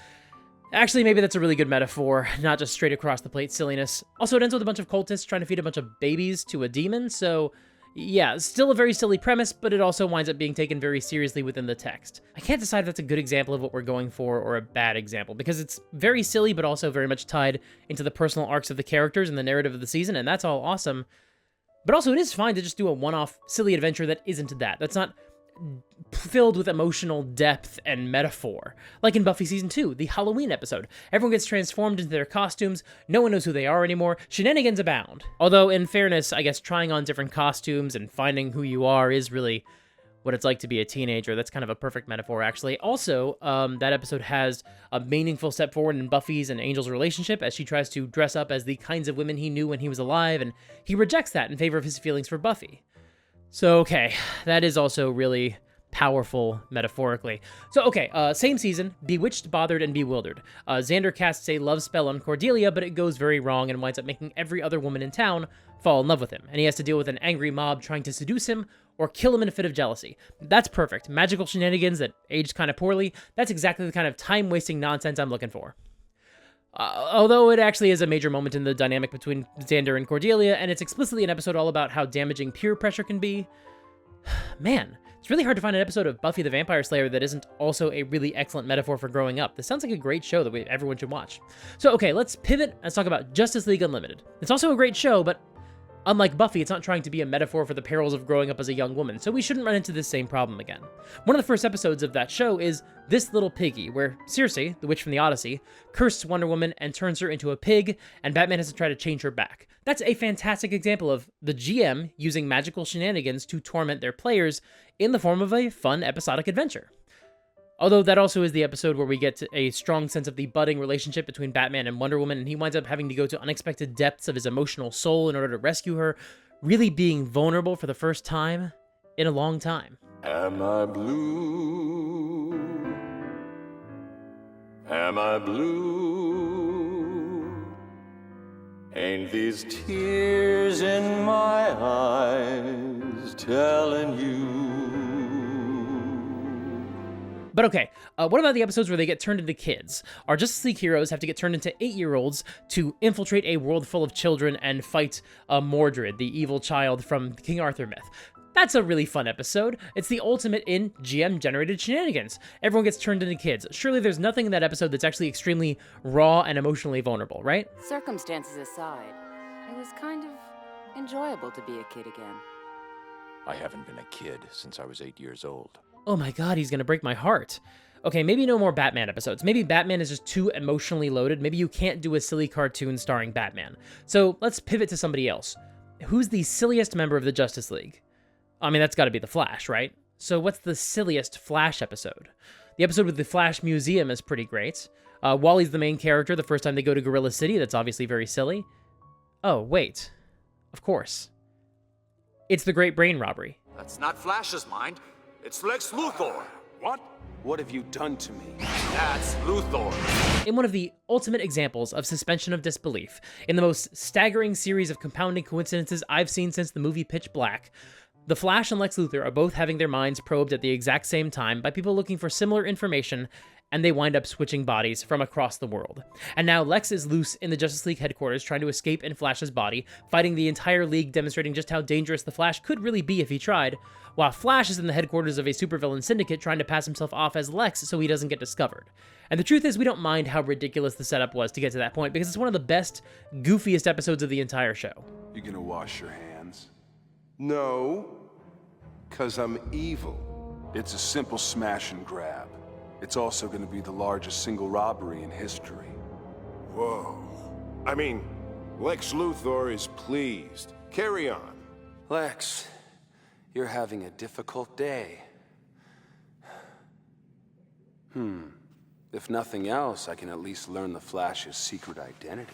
actually, maybe that's a really good metaphor, not just straight across the plate silliness. Also, it ends with a bunch of cultists trying to feed a bunch of babies to a demon, so yeah, still a very silly premise, but it also winds up being taken very seriously within the text. I can't decide if that's a good example of what we're going for or a bad example, because it's very silly, but also very much tied into the personal arcs of the characters and the narrative of the season, and that's all awesome. But also, it is fine to just do a one-off silly adventure that isn't that. That's not filled with emotional depth and metaphor. Like in Buffy Season 2, the Halloween episode. Everyone gets transformed into their costumes, no one knows who they are anymore, shenanigans abound. Although, in fairness, I guess trying on different costumes and finding who you are is really what it's like to be a teenager. That's kind of a perfect metaphor, actually. Also, that episode has a meaningful step forward in Buffy's and Angel's relationship as she tries to dress up as the kinds of women he knew when he was alive, and he rejects that in favor of his feelings for Buffy. So, okay, that is also really powerful metaphorically. So, okay, same season, Bewitched, Bothered, and Bewildered. Xander casts a love spell on Cordelia, but it goes very wrong and winds up making every other woman in town fall in love with him, and he has to deal with an angry mob trying to seduce him or kill him in a fit of jealousy. That's perfect. Magical shenanigans that aged kind of poorly. That's exactly the kind of time-wasting nonsense I'm looking for. Although it actually is a major moment in the dynamic between Xander and Cordelia, and it's explicitly an episode all about how damaging peer pressure can be. Man, it's really hard to find an episode of Buffy the Vampire Slayer that isn't also a really excellent metaphor for growing up. This sounds like a great show that everyone should watch. So okay, let's pivot. Let's talk about Justice League Unlimited. It's also a great show, but unlike Buffy, it's not trying to be a metaphor for the perils of growing up as a young woman, so we shouldn't run into this same problem again. One of the first episodes of that show is This Little Piggy, where Circe, the witch from the Odyssey, curses Wonder Woman and turns her into a pig, and Batman has to try to change her back. That's a fantastic example of the GM using magical shenanigans to torment their players in the form of a fun episodic adventure. Although that also is the episode where we get a strong sense of the budding relationship between Batman and Wonder Woman, and he winds up having to go to unexpected depths of his emotional soul in order to rescue her, really being vulnerable for the first time in a long time. Am I blue? Am I blue? Ain't these tears in my eyes telling you? But okay, what about the episodes where they get turned into kids? Our Justice League heroes have to get turned into 8-year-olds to infiltrate a world full of children and fight Mordred, the evil child from the King Arthur myth. That's a really fun episode. It's the ultimate in GM-generated shenanigans. Everyone gets turned into kids. Surely there's nothing in that episode that's actually extremely raw and emotionally vulnerable, right? Circumstances aside, it was kind of enjoyable to be a kid again. I haven't been a kid since I was 8 years old. Oh my god, he's gonna break my heart. Okay, maybe no more Batman episodes. Maybe Batman is just too emotionally loaded. Maybe you can't do a silly cartoon starring Batman. So let's pivot to somebody else. Who's the silliest member of the Justice League? I mean, that's gotta be the Flash, right? So what's the silliest Flash episode? The episode with the Flash Museum is pretty great. Wally's the main character the first time they go to Gorilla City. That's obviously very silly. Oh, wait. Of course. It's the Great Brain Robbery. That's not Flash's mind. It's Lex Luthor. What? What have you done to me? That's Luthor. In one of the ultimate examples of suspension of disbelief, in the most staggering series of compounding coincidences I've seen since the movie Pitch Black, the Flash and Lex Luthor are both having their minds probed at the exact same time by people looking for similar information, and they wind up switching bodies from across the world. And now Lex is loose in the Justice League headquarters trying to escape in Flash's body, fighting the entire league, demonstrating just how dangerous the Flash could really be if he tried, while Flash is in the headquarters of a supervillain syndicate trying to pass himself off as Lex so he doesn't get discovered. And the truth is, we don't mind how ridiculous the setup was to get to that point, because it's one of the best, goofiest episodes of the entire show. You gonna wash your hands? No, 'cause I'm evil. It's a simple smash and grab. It's also gonna be the largest single robbery in history. Whoa. I mean, Lex Luthor is pleased. Carry on. Lex, you're having a difficult day. If nothing else, I can at least learn the Flash's secret identity.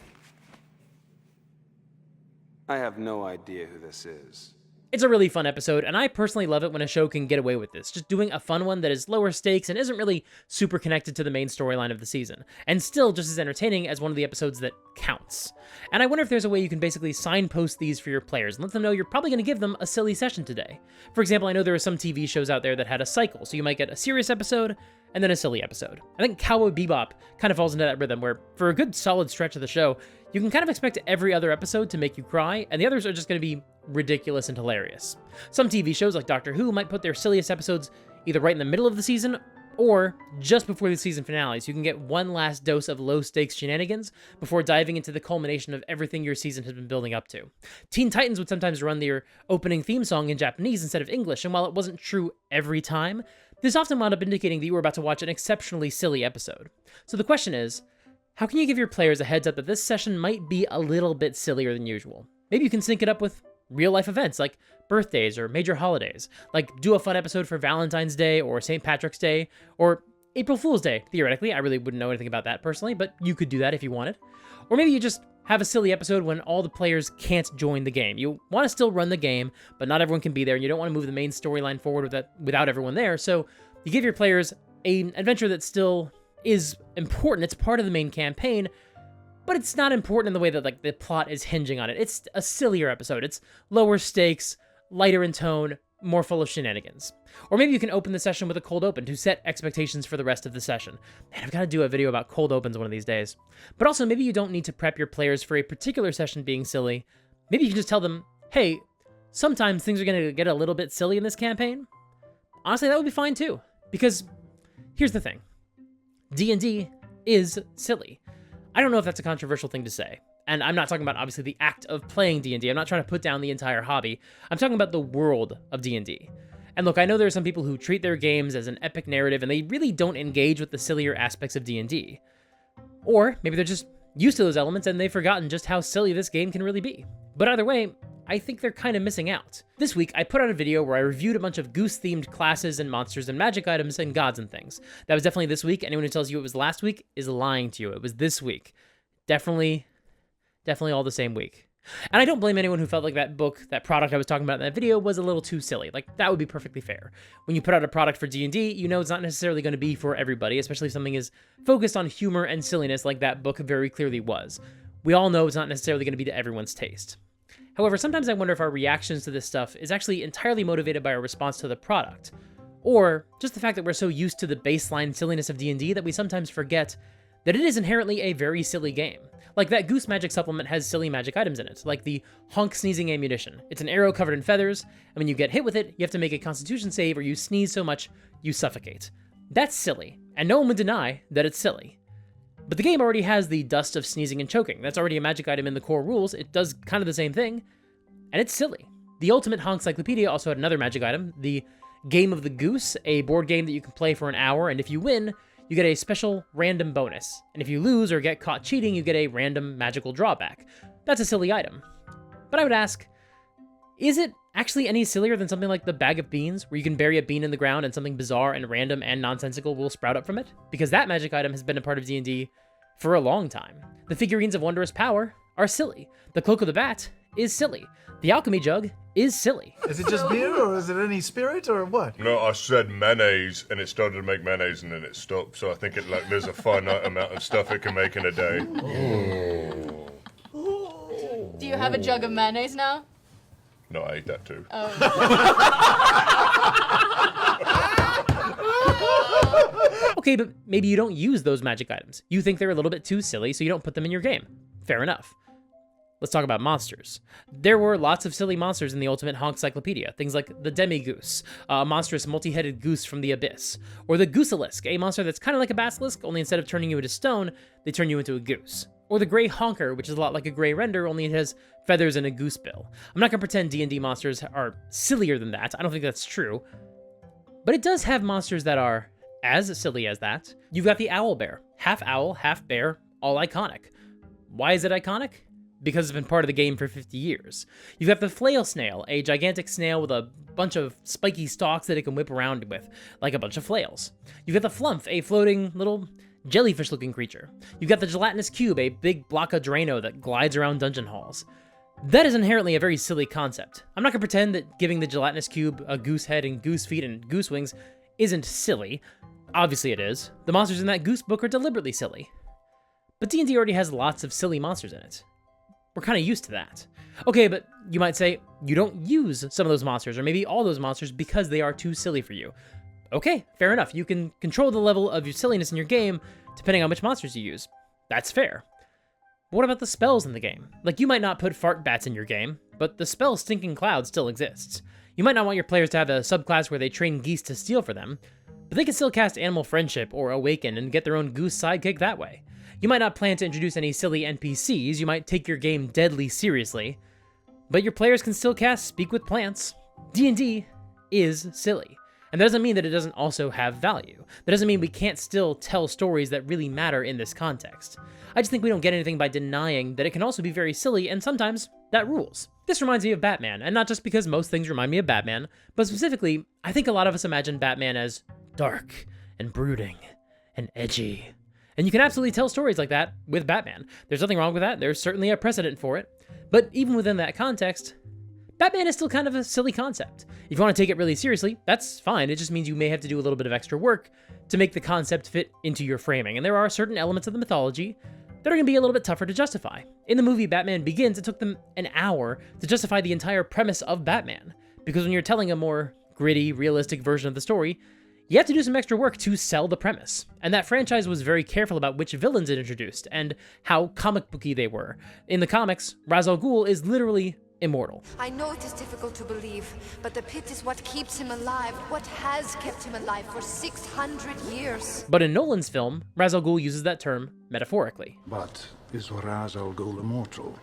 I have no idea who this is. It's a really fun episode, and I personally love it when a show can get away with this, just doing a fun one that is lower stakes and isn't really super connected to the main storyline of the season, and still just as entertaining as one of the episodes that counts. And I wonder if there's a way you can basically signpost these for your players and let them know you're probably going to give them a silly session today. For example, I know there are some TV shows out there that had a cycle, so you might get a serious episode and then a silly episode. I think Cowboy Bebop kind of falls into that rhythm where, for a good solid stretch of the show, you can kind of expect every other episode to make you cry, and the others are just going to be ridiculous and hilarious. Some TV shows like Doctor Who might put their silliest episodes either right in the middle of the season or just before the season finale, so you can get one last dose of low-stakes shenanigans before diving into the culmination of everything your season has been building up to. Teen Titans would sometimes run their opening theme song in Japanese instead of English, and while it wasn't true every time, this often wound up indicating that you were about to watch an exceptionally silly episode. So the question is, how can you give your players a heads up that this session might be a little bit sillier than usual? Maybe you can sync it up with real-life events like birthdays or major holidays, like do a fun episode for Valentine's Day or St. Patrick's Day or April Fool's Day, theoretically. I really wouldn't know anything about that personally, but you could do that if you wanted. Or maybe you just have a silly episode when all the players can't join the game. You want to still run the game, but not everyone can be there, and you don't want to move the main storyline forward without everyone there, so you give your players an adventure that still is important. It's part of the main campaign, but it's not important in the way that like the plot is hinging on it. It's a sillier episode. It's lower stakes, lighter in tone, more full of shenanigans. Or maybe you can open the session with a cold open to set expectations for the rest of the session. Man, I've got to do a video about cold opens one of these days. But also, maybe you don't need to prep your players for a particular session being silly. Maybe you can just tell them, hey, sometimes things are going to get a little bit silly in this campaign. Honestly, that would be fine too. Because here's the thing. D&D is silly. I don't know if that's a controversial thing to say. And I'm not talking about, obviously, the act of playing D&D. I'm not trying to put down the entire hobby. I'm talking about the world of D&D. And look, I know there are some people who treat their games as an epic narrative, and they really don't engage with the sillier aspects of D&D. Or maybe they're just used to those elements, and they've forgotten just how silly this game can really be. But either way, I think they're kind of missing out. This week, I put out a video where I reviewed a bunch of goose-themed classes and monsters and magic items and gods and things. That was definitely this week. Anyone who tells you it was last week is lying to you. It was this week. Definitely all the same week. And I don't blame anyone who felt like that book, that product I was talking about in that video, was a little too silly. Like, that would be perfectly fair. When you put out a product for D&D, you know it's not necessarily going to be for everybody, especially if something is focused on humor and silliness like that book very clearly was. We all know it's not necessarily going to be to everyone's taste. However, sometimes I wonder if our reactions to this stuff is actually entirely motivated by our response to the product, or just the fact that we're so used to the baseline silliness of D&D that we sometimes forget that it is inherently a very silly game. Like that Goose Magic supplement has silly magic items in it, like the Honk Sneezing Ammunition. It's an arrow covered in feathers, and when you get hit with it, you have to make a Constitution save or you sneeze so much, you suffocate. That's silly, and no one would deny that it's silly. But the game already has the Dust of Sneezing and Choking. That's already a magic item in the core rules. It does kind of the same thing, and it's silly. The Ultimate Honk-Cyclopedia also had another magic item, the Game of the Goose, a board game that you can play for an hour, and if you win, you get a special random bonus. And if you lose or get caught cheating, you get a random magical drawback. That's a silly item. But I would ask, is it actually any sillier than something like the Bag of Beans, where you can bury a bean in the ground and something bizarre and random and nonsensical will sprout up from it? Because that magic item has been a part of D&D for a long time. The figurines of wondrous power are silly. The Cloak of the Bat is silly. The alchemy jug is silly. Is it just beer, or is it any spirit, or what? No, I said mayonnaise, and it started to make mayonnaise, and then it stopped. So I think there's a finite amount of stuff it can make in a day. Do you have a jug of mayonnaise now? No, I ate that too. Okay, but maybe you don't use those magic items. You think they're a little bit too silly, so you don't put them in your game. Fair enough. Let's talk about monsters. There were lots of silly monsters in the Ultimate Honk-Cyclopedia. Things like the Demi-Goose, a monstrous multi-headed goose from the abyss. Or the Gooselisk, a monster that's kind of like a basilisk, only instead of turning you into stone, they turn you into a goose. Or the Grey Honker, which is a lot like a Grey Render, only it has feathers and a goose bill. I'm not going to pretend D&D monsters are sillier than that. I don't think that's true. But it does have monsters that are as silly as that. You've got the Owl Bear. Half owl, half bear, all iconic. Why is it iconic? Because it's been part of the game for 50 years. You've got the Flail Snail, a gigantic snail with a bunch of spiky stalks that it can whip around with, like a bunch of flails. You've got the Flumph, a floating little jellyfish-looking creature. You've got the Gelatinous Cube, a big block of Drano that glides around dungeon halls. That is inherently a very silly concept. I'm not going to pretend that giving the gelatinous cube a goose head and goose feet and goose wings isn't silly. Obviously it is. The monsters in that goose book are deliberately silly. But D&D already has lots of silly monsters in it. We're kind of used to that. Okay, but you might say, you don't use some of those monsters, or maybe all those monsters, because they are too silly for you. Okay, fair enough. You can control the level of your silliness in your game, depending on which monsters you use. That's fair. But what about the spells in the game? Like, you might not put fart bats in your game, but the spell Stinking Cloud still exists. You might not want your players to have a subclass where they train geese to steal for them, but they can still cast Animal Friendship or Awaken and get their own goose sidekick that way. You might not plan to introduce any silly NPCs, you might take your game deadly seriously, but your players can still cast Speak with Plants. D&D is silly. And that doesn't mean that it doesn't also have value. That doesn't mean we can't still tell stories that really matter in this context. I just think we don't get anything by denying that it can also be very silly, and sometimes that rules. This reminds me of Batman, and not just because most things remind me of Batman, but specifically, I think a lot of us imagine Batman as dark and brooding and edgy. And you can absolutely tell stories like that with Batman. There's nothing wrong with that. There's certainly a precedent for it. But even within that context, Batman is still kind of a silly concept. If you want to take it really seriously, that's fine. It just means you may have to do a little bit of extra work to make the concept fit into your framing. And there are certain elements of the mythology that are going to be a little bit tougher to justify. In the movie Batman Begins, it took them an hour to justify the entire premise of Batman. Because when you're telling a more gritty, realistic version of the story, you have to do some extra work to sell the premise. And that franchise was very careful about which villains it introduced and how comic booky they were. In the comics, Ra's al Ghul is literally immortal. I know it is difficult to believe, but the pit is what keeps him alive, what has kept him alive for 600 years. But in Nolan's film, Ra's al Ghul uses that term metaphorically. But is Ra's al Ghul immortal?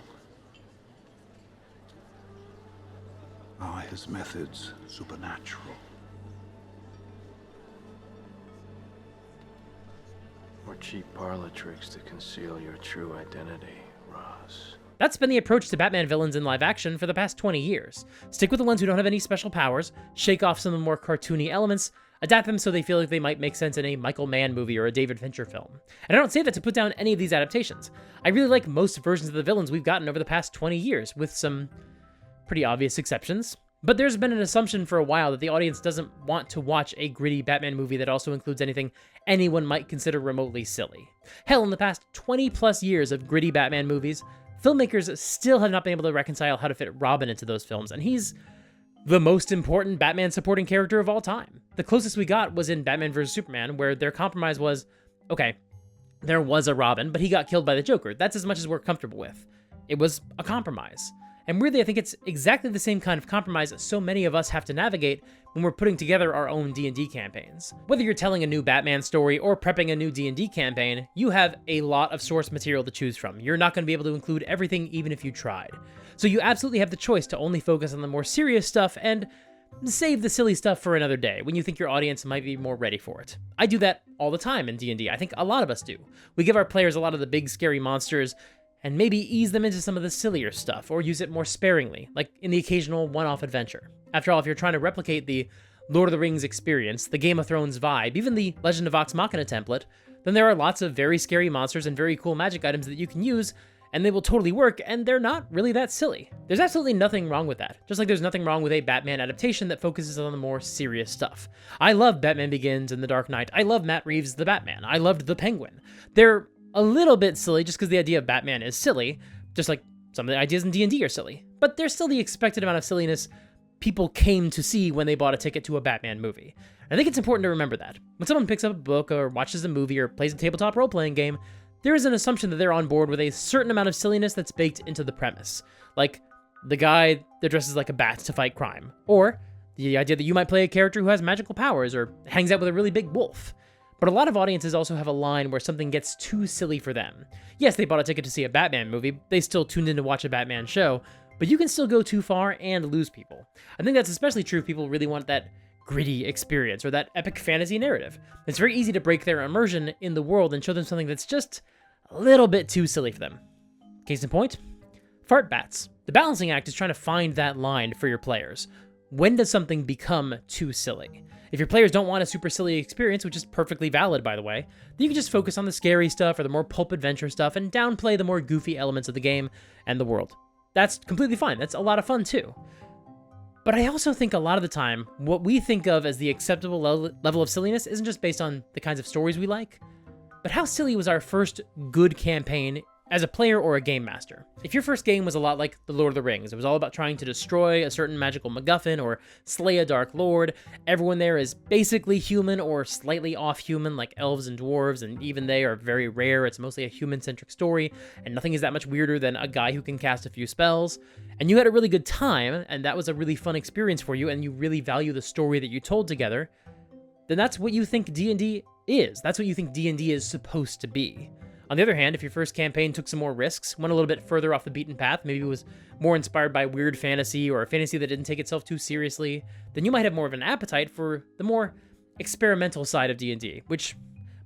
Are his methods supernatural? Or cheap parlor tricks to conceal your true identity, Ross. That's been the approach to Batman villains in live action for the past 20 years. Stick with the ones who don't have any special powers, shake off some of the more cartoony elements, adapt them so they feel like they might make sense in a Michael Mann movie or a David Fincher film. And I don't say that to put down any of these adaptations. I really like most versions of the villains we've gotten over the past 20 years, with some pretty obvious exceptions. But there's been an assumption for a while that the audience doesn't want to watch a gritty Batman movie that also includes anything anyone might consider remotely silly. Hell, in the past 20 plus years of gritty Batman movies, filmmakers still have not been able to reconcile how to fit Robin into those films, and he's the most important Batman supporting character of all time. The closest we got was in Batman vs. Superman, where their compromise was, okay, there was a Robin, but he got killed by the Joker. That's as much as we're comfortable with. It was a compromise. And weirdly, I think it's exactly the same kind of compromise so many of us have to navigate when we're putting together our own D&D campaigns. Whether you're telling a new Batman story or prepping a new D&D campaign, you have a lot of source material to choose from. You're not going to be able to include everything even if you tried. So you absolutely have the choice to only focus on the more serious stuff and save the silly stuff for another day when you think your audience might be more ready for it. I do that all the time in D&D. I think a lot of us do. We give our players a lot of the big scary monsters and maybe ease them into some of the sillier stuff, or use it more sparingly, like in the occasional one-off adventure. After all, if you're trying to replicate the Lord of the Rings experience, the Game of Thrones vibe, even the Legend of Vox Machina template, then there are lots of very scary monsters and very cool magic items that you can use, and they will totally work, and they're not really that silly. There's absolutely nothing wrong with that, just like there's nothing wrong with a Batman adaptation that focuses on the more serious stuff. I love Batman Begins and The Dark Knight. I love Matt Reeves' The Batman. I loved The Penguin. They're a little bit silly just because the idea of Batman is silly, just like some of the ideas in D&D are silly. But there's still the expected amount of silliness people came to see when they bought a ticket to a Batman movie. And I think it's important to remember that. When someone picks up a book or watches a movie or plays a tabletop role-playing game, there is an assumption that they're on board with a certain amount of silliness that's baked into the premise. Like the guy that dresses like a bat to fight crime. Or the idea that you might play a character who has magical powers or hangs out with a really big wolf. But a lot of audiences also have a line where something gets too silly for them. Yes, they bought a ticket to see a Batman movie, they still tuned in to watch a Batman show, but you can still go too far and lose people. I think that's especially true if people really want that gritty experience or that epic fantasy narrative. It's very easy to break their immersion in the world and show them something that's just a little bit too silly for them. Case in point, fart bats. The balancing act is trying to find that line for your players. When does something become too silly? If your players don't want a super silly experience, which is perfectly valid, by the way, then you can just focus on the scary stuff or the more pulp adventure stuff and downplay the more goofy elements of the game and the world. that's completely fine. That's a lot of fun too. But I also think a lot of the time, what we think of as the acceptable level of silliness isn't just based on the kinds of stories we like, but how silly was our first good campaign as a player or a game master. If your first game was a lot like The Lord of the Rings, it was all about trying to destroy a certain magical MacGuffin or slay a Dark Lord, everyone there is basically human or slightly off-human, like elves and dwarves, and even they are very rare. It's mostly a human-centric story, and nothing is that much weirder than a guy who can cast a few spells. And you had a really good time, and that was a really fun experience for you, and you really value the story that you told together, then that's what you think D&D is. That's what you think D&D is supposed to be. On the other hand, if your first campaign took some more risks, went a little bit further off the beaten path, maybe was more inspired by weird fantasy or a fantasy that didn't take itself too seriously, then you might have more of an appetite for the more experimental side of D&D, which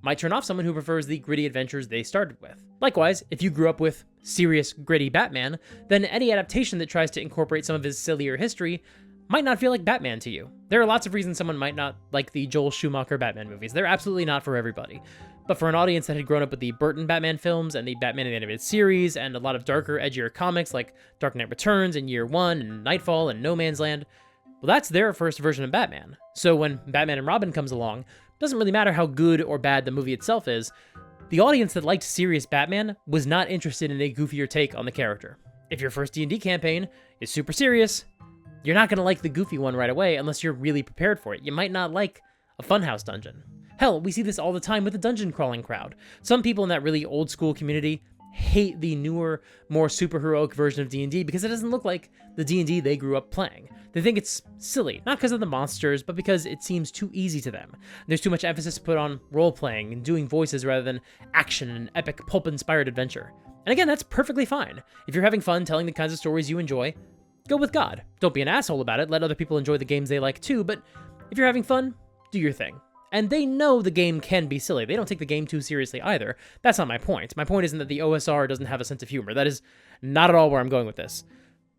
might turn off someone who prefers the gritty adventures they started with. Likewise, if you grew up with serious, gritty Batman, then any adaptation that tries to incorporate some of his sillier history might not feel like Batman to you. There are lots of reasons someone might not like the Joel Schumacher Batman movies. They're absolutely not for everybody. But for an audience that had grown up with the Burton Batman films and the Batman the Animated Series and a lot of darker, edgier comics like Dark Knight Returns and Year One and Nightfall and No Man's Land, well, that's their first version of Batman. So when Batman and Robin comes along, it doesn't really matter how good or bad the movie itself is. The audience that liked serious Batman was not interested in a goofier take on the character. If your first D&D campaign is super serious, you're not going to like the goofy one right away unless you're really prepared for it. You might not like a Funhouse Dungeon. Hell, we see this all the time with the dungeon crawling crowd. Some people in that really old school community hate the newer, more superheroic version of D&D because it doesn't look like the D&D they grew up playing. They think it's silly, not because of the monsters, but because it seems too easy to them. There's too much emphasis put on role-playing and doing voices rather than action and epic pulp-inspired adventure. And again, that's perfectly fine. If you're having fun telling the kinds of stories you enjoy, go with God. Don't be an asshole about it, let other people enjoy the games they like too, but if you're having fun, do your thing. And they know the game can be silly. They don't take the game too seriously either. That's not my point. My point isn't that the OSR doesn't have a sense of humor. That is not at all where I'm going with this.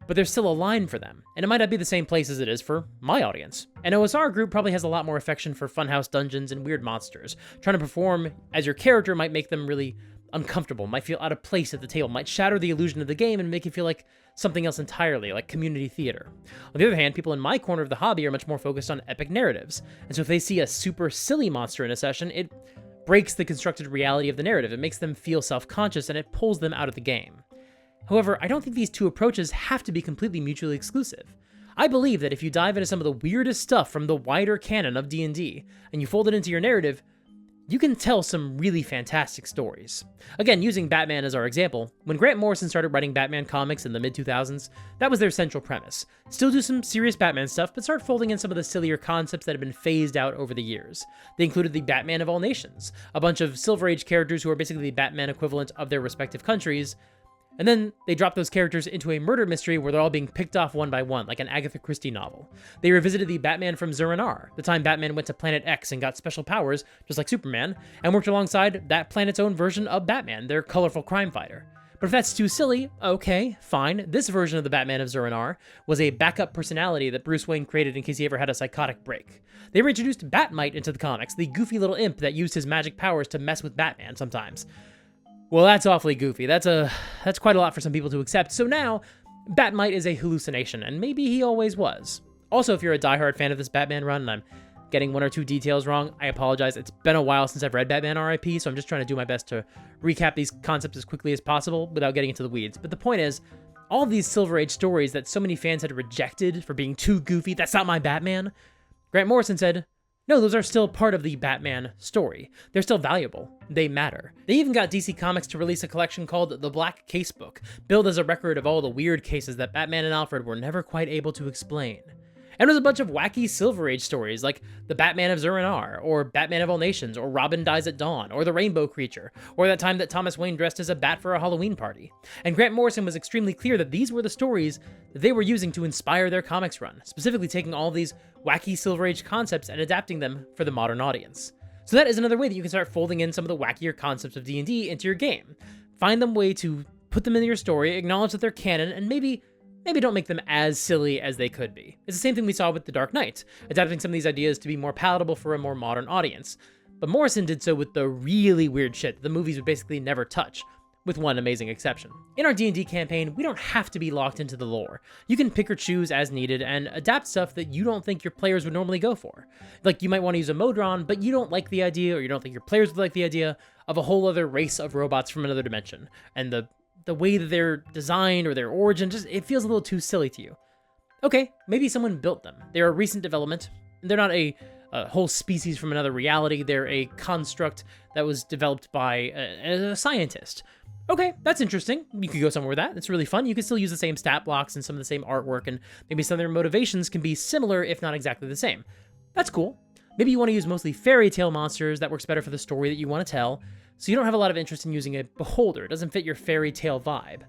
But there's still a line for them, and it might not be the same place as it is for my audience. An OSR group probably has a lot more affection for Funhouse Dungeons and weird monsters. Trying to perform as your character might make them really uncomfortable, might feel out of place at the table, might shatter the illusion of the game and make you feel like something else entirely, like community theater. On the other hand, people in my corner of the hobby are much more focused on epic narratives, and so if they see a super silly monster in a session, it breaks the constructed reality of the narrative, it makes them feel self-conscious, and it pulls them out of the game. However, I don't think these two approaches have to be completely mutually exclusive. I believe that if you dive into some of the weirdest stuff from the wider canon of D&D, and you fold it into your narrative, you can tell some really fantastic stories. Again, using Batman as our example, when Grant Morrison started writing Batman comics in the mid-2000s, that was their central premise. Still do some serious Batman stuff, but start folding in some of the sillier concepts that have been phased out over the years. They included the Batman of all nations, a bunch of Silver Age characters who are basically the Batman equivalent of their respective countries, and then they drop those characters into a murder mystery where they're all being picked off one by one, like an Agatha Christie novel. They revisited the Batman from Zur-En-Arrh, the time Batman went to Planet X and got special powers, just like Superman, and worked alongside that planet's own version of Batman, their colorful crime fighter. But if that's too silly, okay, fine. This version of the Batman of Zur-En-Arrh was a backup personality that Bruce Wayne created in case he ever had a psychotic break. They reintroduced Batmite into the comics, the goofy little imp that used his magic powers to mess with Batman sometimes. Well, that's awfully goofy. That's quite a lot for some people to accept. So now, Batmite is a hallucination, and maybe he always was. Also, if you're a diehard fan of this Batman run, and I'm getting one or two details wrong, I apologize. It's been a while since I've read Batman R.I.P., so I'm just trying to do my best to recap these concepts as quickly as possible without getting into the weeds. But the point is, all of these Silver Age stories that so many fans had rejected for being too goofy, that's not my Batman, Grant Morrison said, no, those are still part of the Batman story. They're still valuable. They matter. They even got DC Comics to release a collection called The Black Casebook, billed as a record of all the weird cases that Batman and Alfred were never quite able to explain. And there's a bunch of wacky Silver Age stories like The Batman of Zur-En-Arrh, or Batman of All Nations, or Robin Dies at Dawn, or The Rainbow Creature, or that time that Thomas Wayne dressed as a bat for a Halloween party. And Grant Morrison was extremely clear that these were the stories that they were using to inspire their comics run, specifically taking all these wacky Silver Age concepts and adapting them for the modern audience. So that is another way that you can start folding in some of the wackier concepts of D&D into your game. Find them way to put them into your story, acknowledge that they're canon, and maybe don't make them as silly as they could be. It's the same thing we saw with The Dark Knight, adapting some of these ideas to be more palatable for a more modern audience. But Morrison did so with the really weird shit that the movies would basically never touch. with one amazing exception. In our D&D campaign, we don't have to be locked into the lore. You can pick or choose as needed and adapt stuff that you don't think your players would normally go for. Like, you might want to use a Modron, but you don't like the idea, or you don't think your players would like the idea, of a whole other race of robots from another dimension. And the way that they're designed or their origin, just it feels a little too silly to you. Okay, maybe someone built them. They're a recent development. They're not a whole species from another reality. They're a construct that was developed by a scientist. Okay, that's interesting. You could go somewhere with that. It's really fun. You can still use the same stat blocks and some of the same artwork, and maybe some of their motivations can be similar, if not exactly the same. That's cool. Maybe you want to use mostly fairy tale monsters. That works better for the story that you want to tell, so you don't have a lot of interest in using a beholder. It doesn't fit your fairy tale vibe.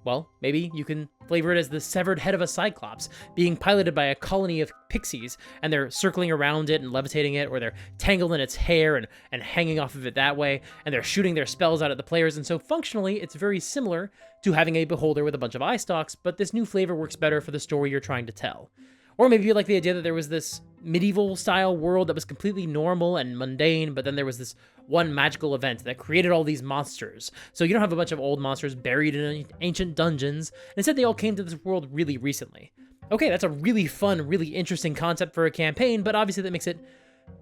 Well, maybe you can flavor it as the severed head of a cyclops, being piloted by a colony of pixies, and they're circling around it and levitating it, or they're tangled in its hair and hanging off of it that way, and they're shooting their spells out at the players, and so functionally, it's very similar to having a beholder with a bunch of eye stalks, but this new flavor works better for the story you're trying to tell. Or maybe you like the idea that there was this medieval-style world that was completely normal and mundane, but then there was this one magical event that created all these monsters. So you don't have a bunch of old monsters buried in ancient dungeons. Instead, they all came to this world really recently. Okay, that's a really fun, really interesting concept for a campaign, but obviously that makes it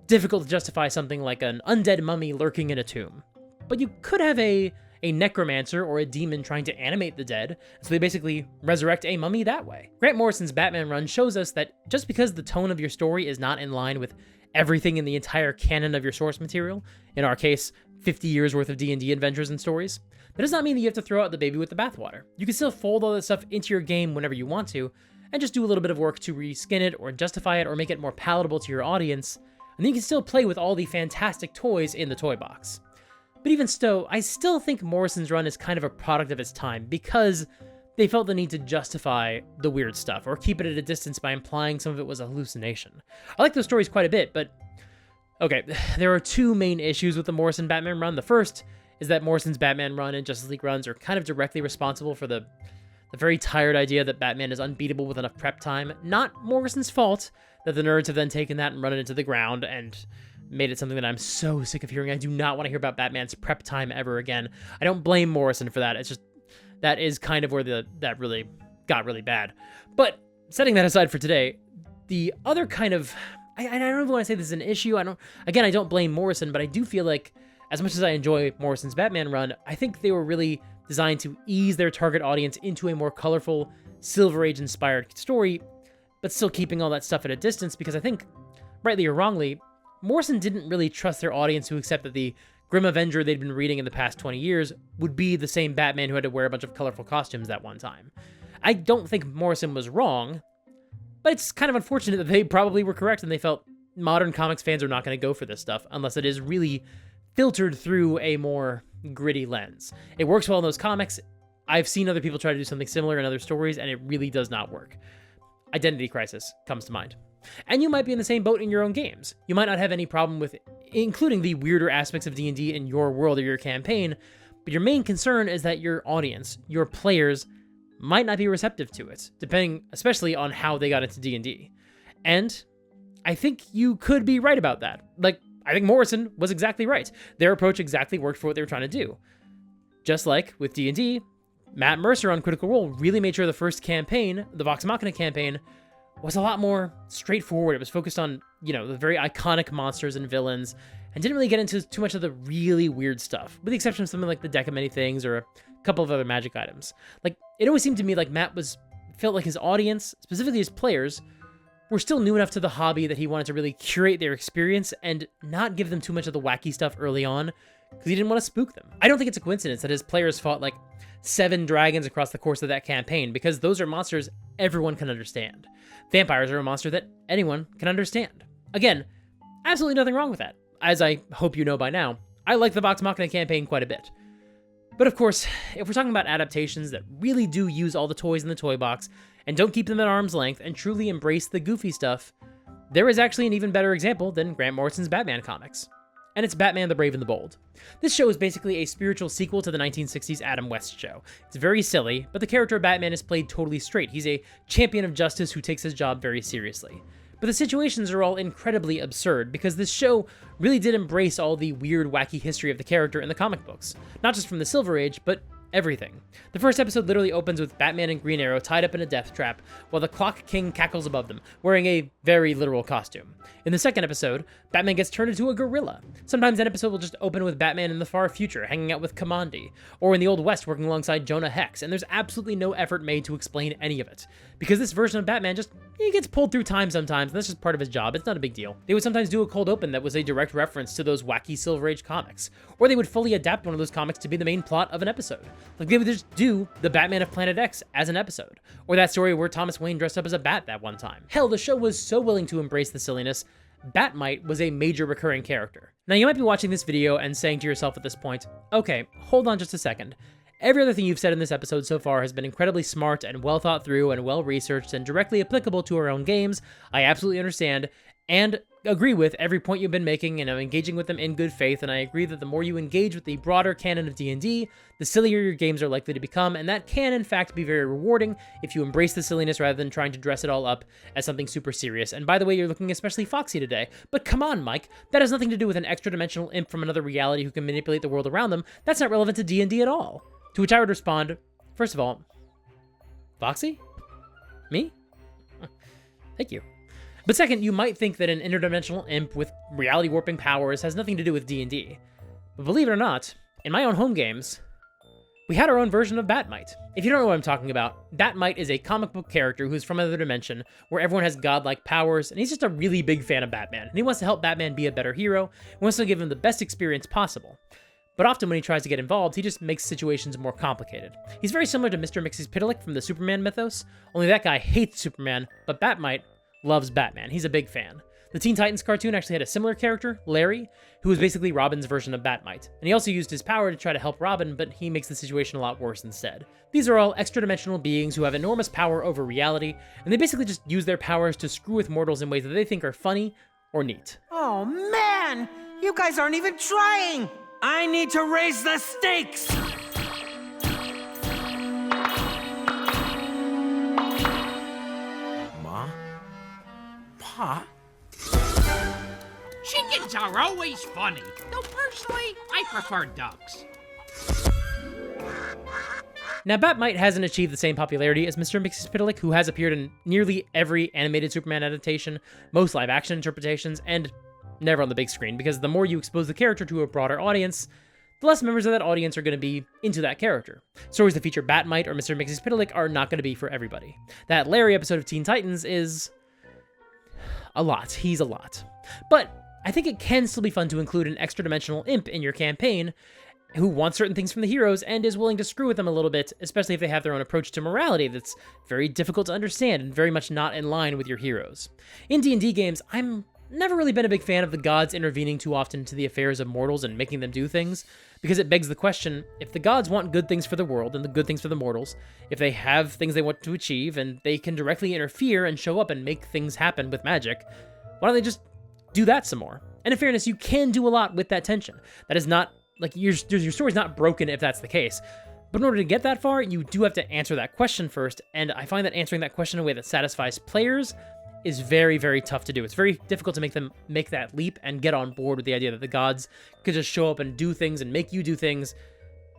difficult to justify something like an undead mummy lurking in a tomb. But you could have a necromancer or a demon trying to animate the dead, so they basically resurrect a mummy that way. Grant Morrison's Batman run shows us that just because the tone of your story is not in line with everything in the entire canon of your source material, in our case, 50 years worth of D&D adventures and stories, that does not mean that you have to throw out the baby with the bathwater. You can still fold all that stuff into your game whenever you want to, and just do a little bit of work to reskin it or justify it or make it more palatable to your audience, and then you can still play with all the fantastic toys in the toy box. But even so, I still think Morrison's run is kind of a product of its time because they felt the need to justify the weird stuff or keep it at a distance by implying some of it was a hallucination. I like those stories quite a bit, but okay, there are two main issues with the Morrison Batman run. The first is that Morrison's Batman run and Justice League runs are kind of directly responsible for the very tired idea that Batman is unbeatable with enough prep time. Not Morrison's fault that the nerds have then taken that and run it into the ground and made it something that I'm so sick of hearing. I do not want to hear about Batman's prep time ever again. I don't blame Morrison for that. It's just, that is kind of where that really got really bad. But setting that aside for today, the other kind of, I don't even want to say this is an issue. I don't blame Morrison, but I do feel like as much as I enjoy Morrison's Batman run, I think they were really designed to ease their target audience into a more colorful, Silver Age inspired story, but still keeping all that stuff at a distance, because I think, rightly or wrongly, Morrison didn't really trust their audience to accept that the Grim Avenger they'd been reading in the past 20 years would be the same Batman who had to wear a bunch of colorful costumes that one time. I don't think Morrison was wrong, but it's kind of unfortunate that they probably were correct and they felt modern comics fans are not going to go for this stuff unless it is really filtered through a more gritty lens. It works well in those comics. I've seen other people try to do something similar in other stories, and it really does not work. Identity Crisis comes to mind. And you might be in the same boat in your own games. You might not have any problem with including the weirder aspects of D&D in your world or your campaign, but your main concern is that your audience, your players, might not be receptive to it, depending especially on how they got into D&D. And I think you could be right about that. Like, I think Morrison was exactly right. Their approach exactly worked for what they were trying to do. Just like with D&D, Matt Mercer on Critical Role really made sure the first campaign, the Vox Machina campaign, was a lot more straightforward. It was focused on, the very iconic monsters and villains, and didn't really get into too much of the really weird stuff, with the exception of something like the Deck of Many Things or a couple of other magic items. Like, it always seemed to me like Matt felt like his audience, specifically his players, were still new enough to the hobby that he wanted to really curate their experience and not give them too much of the wacky stuff early on, because he didn't want to spook them. I don't think it's a coincidence that his players fought like 7 dragons across the course of that campaign, because those are monsters everyone can understand. Vampires are a monster that anyone can understand. Again, absolutely nothing wrong with that. As I hope you know by now, I like the Vox Machina campaign quite a bit. But of course, if we're talking about adaptations that really do use all the toys in the toy box and don't keep them at arm's length and truly embrace the goofy stuff, there is actually an even better example than Grant Morrison's Batman comics. And it's Batman the Brave and the Bold. This show is basically a spiritual sequel to the 1960s Adam West show. It's very silly, but the character of Batman is played totally straight. He's a champion of justice who takes his job very seriously. But the situations are all incredibly absurd, because this show really did embrace all the weird, wacky history of the character in the comic books. Not just from the Silver Age, but everything. The first episode literally opens with Batman and Green Arrow tied up in a death trap, while the Clock King cackles above them, wearing a very literal costume. In the second episode, Batman gets turned into a gorilla. Sometimes an episode will just open with Batman in the far future, hanging out with Kamandi, or in the Old West working alongside Jonah Hex, and there's absolutely no effort made to explain any of it. Because this version of Batman he gets pulled through time sometimes, and that's just part of his job. It's not a big deal. They would sometimes do a cold open that was a direct reference to those wacky Silver Age comics, or they would fully adapt one of those comics to be the main plot of an episode. Like they would just do the Batman of Planet X as an episode, or that story where Thomas Wayne dressed up as a bat that one time. Hell, the show was so willing to embrace the silliness, Batmite was a major recurring character. Now you might be watching this video and saying to yourself at this point, okay, hold on just a second. Every other thing you've said in this episode so far has been incredibly smart and well thought through and well researched and directly applicable to our own games. I absolutely understand and agree with every point you've been making, and I'm engaging with them in good faith, and I agree that the more you engage with the broader canon of D&D, the sillier your games are likely to become, and that can in fact be very rewarding if you embrace the silliness rather than trying to dress it all up as something super serious. And by the way, you're looking especially foxy today, but come on, Mike, that has nothing to do with an extra-dimensional imp from another reality who can manipulate the world around them. That's not relevant to D&D at all. To which I would respond, first of all, foxy? Me? Thank you. But second, you might think that an interdimensional imp with reality warping powers has nothing to do with D&D. But believe it or not, in my own home games, we had our own version of Batmite. If you don't know what I'm talking about, Batmite is a comic book character who's from another dimension, where everyone has godlike powers, and he's just a really big fan of Batman, and he wants to help Batman be a better hero, and wants to give him the best experience possible. But often when he tries to get involved, he just makes situations more complicated. He's very similar to Mr. Mxyzptlk from the Superman mythos, only that guy hates Superman, but Batmite loves Batman. He's a big fan. The Teen Titans cartoon actually had a similar character, Larry, who was basically Robin's version of Batmite. And he also used his power to try to help Robin, but he makes the situation a lot worse instead. These are all extra-dimensional beings who have enormous power over reality, and they basically just use their powers to screw with mortals in ways that they think are funny or neat. Oh man! You guys aren't even trying! I need to raise the stakes! Pa? Chickens are always funny, though personally, I prefer ducks. Now, Batmite hasn't achieved the same popularity as Mr. Mxyzptlk, who has appeared in nearly every animated Superman adaptation, most live-action interpretations, and never on the big screen, because the more you expose the character to a broader audience, the less members of that audience are going to be into that character. Stories that feature Batmite or Mr. Mxyzptlk are not going to be for everybody. That Larry episode of Teen Titans is a lot. He's a lot. But I think it can still be fun to include an extra-dimensional imp in your campaign who wants certain things from the heroes and is willing to screw with them a little bit, especially if they have their own approach to morality that's very difficult to understand and very much not in line with your heroes. In D&D games, I'm never really been a big fan of the gods intervening too often to the affairs of mortals and making them do things, because it begs the question, if the gods want good things for the world and the good things for the mortals, if they have things they want to achieve and they can directly interfere and show up and make things happen with magic, why don't they just do that some more? And in fairness, you can do a lot with that tension. That is not, like, your story's not broken if that's the case. But in order to get that far, you do have to answer that question first, and I find that answering that question in a way that satisfies players is very, very tough to do. It's very difficult to make them make that leap and get on board with the idea that the gods could just show up and do things and make you do things,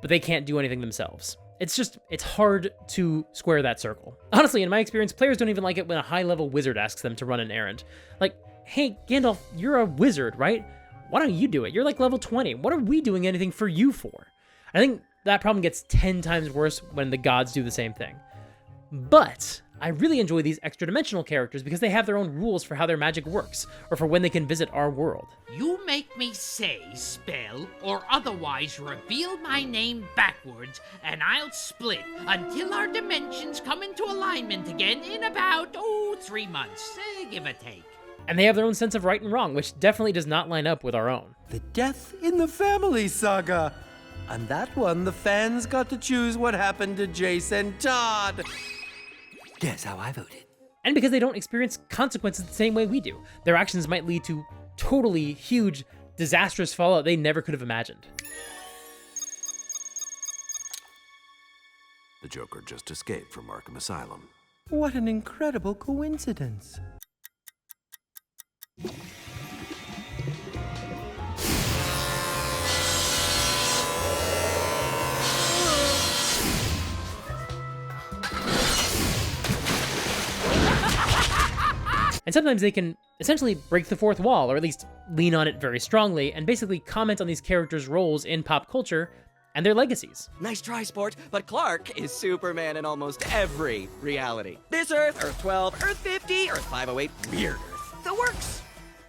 but they can't do anything themselves. It's hard to square that circle. Honestly, in my experience, players don't even like it when a high-level wizard asks them to run an errand. Like, hey, Gandalf, you're a wizard, right? Why don't you do it? You're like level 20. What are we doing anything for you for? I think that problem gets 10 times worse when the gods do the same thing. But I really enjoy these extra-dimensional characters because they have their own rules for how their magic works, or for when they can visit our world. You make me say, spell, or otherwise reveal my name backwards, and I'll split until our dimensions come into alignment again in about, 3 months, give or take. And they have their own sense of right and wrong, which definitely does not line up with our own. The Death in the Family saga. On that one, the fans got to choose what happened to Jason Todd. Guess how I voted. And because they don't experience consequences the same way we do. Their actions might lead to totally huge, disastrous fallout they never could have imagined. The Joker just escaped from Arkham Asylum. What an incredible coincidence. And sometimes they can essentially break the fourth wall, or at least lean on it very strongly, and basically comment on these characters' roles in pop culture and their legacies. Nice try, sport, but Clark is Superman in almost every reality. This Earth, Earth 12, Earth 50, Earth 508, weird Earth. That works.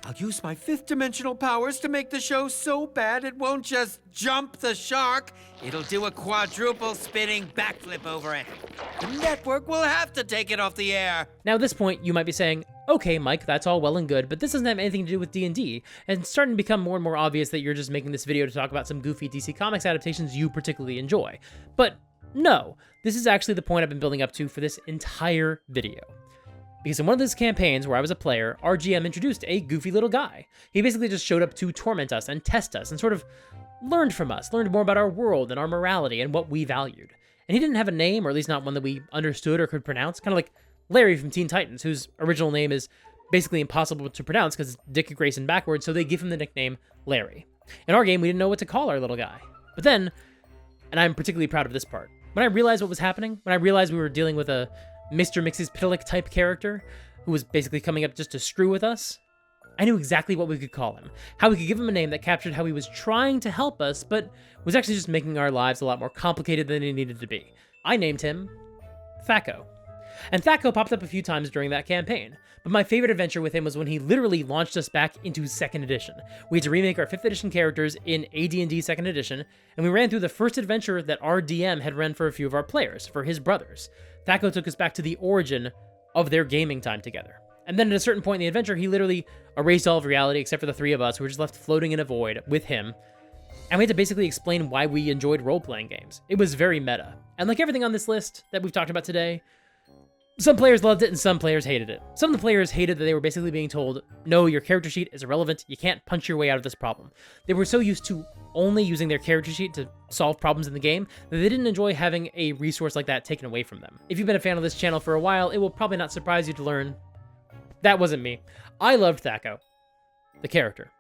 I'll use my fifth dimensional powers to make the show so bad it won't just jump the shark. It'll do a quadruple spinning backflip over it. The network will have to take it off the air. Now at this point, you might be saying, okay, Mike, that's all well and good, but this doesn't have anything to do with D&D, and it's starting to become more and more obvious that you're just making this video to talk about some goofy DC Comics adaptations you particularly enjoy. But no, this is actually the point I've been building up to for this entire video. Because in one of those campaigns where I was a player, our GM introduced a goofy little guy. He basically just showed up to torment us and test us and sort of learned from us, learned more about our world and our morality and what we valued. And he didn't have a name, or at least not one that we understood or could pronounce, kind of like Larry from Teen Titans, whose original name is basically impossible to pronounce because it's Dick Grayson backwards, so they give him the nickname Larry. In our game, we didn't know what to call our little guy. But then, and I'm particularly proud of this part, when I realized what was happening, when I realized we were dealing with a Mr. Mxyzptlk type character who was basically coming up just to screw with us, I knew exactly what we could call him, how we could give him a name that captured how he was trying to help us, but was actually just making our lives a lot more complicated than it needed to be. I named him Thaco. And Thaco popped up a few times during that campaign, but my favorite adventure with him was when he literally launched us back into 2nd edition. We had to remake our 5th edition characters in AD&D 2nd edition, and we ran through the first adventure that our DM had run for a few of our players, for his brothers. Thaco took us back to the origin of their gaming time together. And then at a certain point in the adventure, he literally erased all of reality except for the 3 of us who were just left floating in a void with him. And we had to basically explain why we enjoyed role-playing games. It was very meta. And like everything on this list that we've talked about today, some players loved it and some players hated it. Some of the players hated that they were basically being told, no, your character sheet is irrelevant, you can't punch your way out of this problem. They were so used to only using their character sheet to solve problems in the game that they didn't enjoy having a resource like that taken away from them. If you've been a fan of this channel for a while, it will probably not surprise you to learn that wasn't me. I loved Thaco, the character.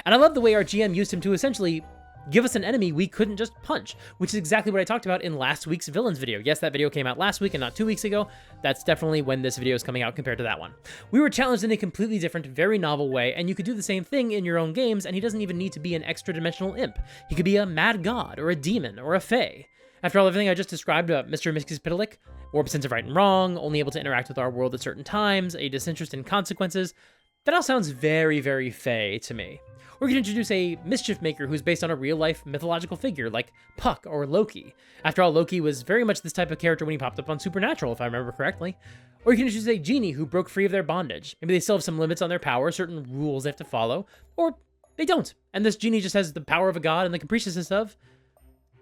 And I loved the way our GM used him to essentially give us an enemy we couldn't just punch, which is exactly what I talked about in last week's villains video. Yes, that video came out last week and not 2 weeks ago. That's definitely when this video is coming out compared to that one. We were challenged in a completely different, very novel way, and you could do the same thing in your own games, and he doesn't even need to be an extra-dimensional imp. He could be a mad god, or a demon, or a fae. After all, everything I just described about Mr. Mxyzptlk, warped sense of right and wrong, only able to interact with our world at certain times, a disinterest in consequences, that all sounds very, very fae to me. Or you could introduce a mischief maker who's based on a real-life mythological figure like Puck or Loki. After all, Loki was very much this type of character when he popped up on Supernatural, if I remember correctly. Or you can introduce a genie who broke free of their bondage. Maybe they still have some limits on their power, certain rules they have to follow, or they don't. And this genie just has the power of a god and the capriciousness of,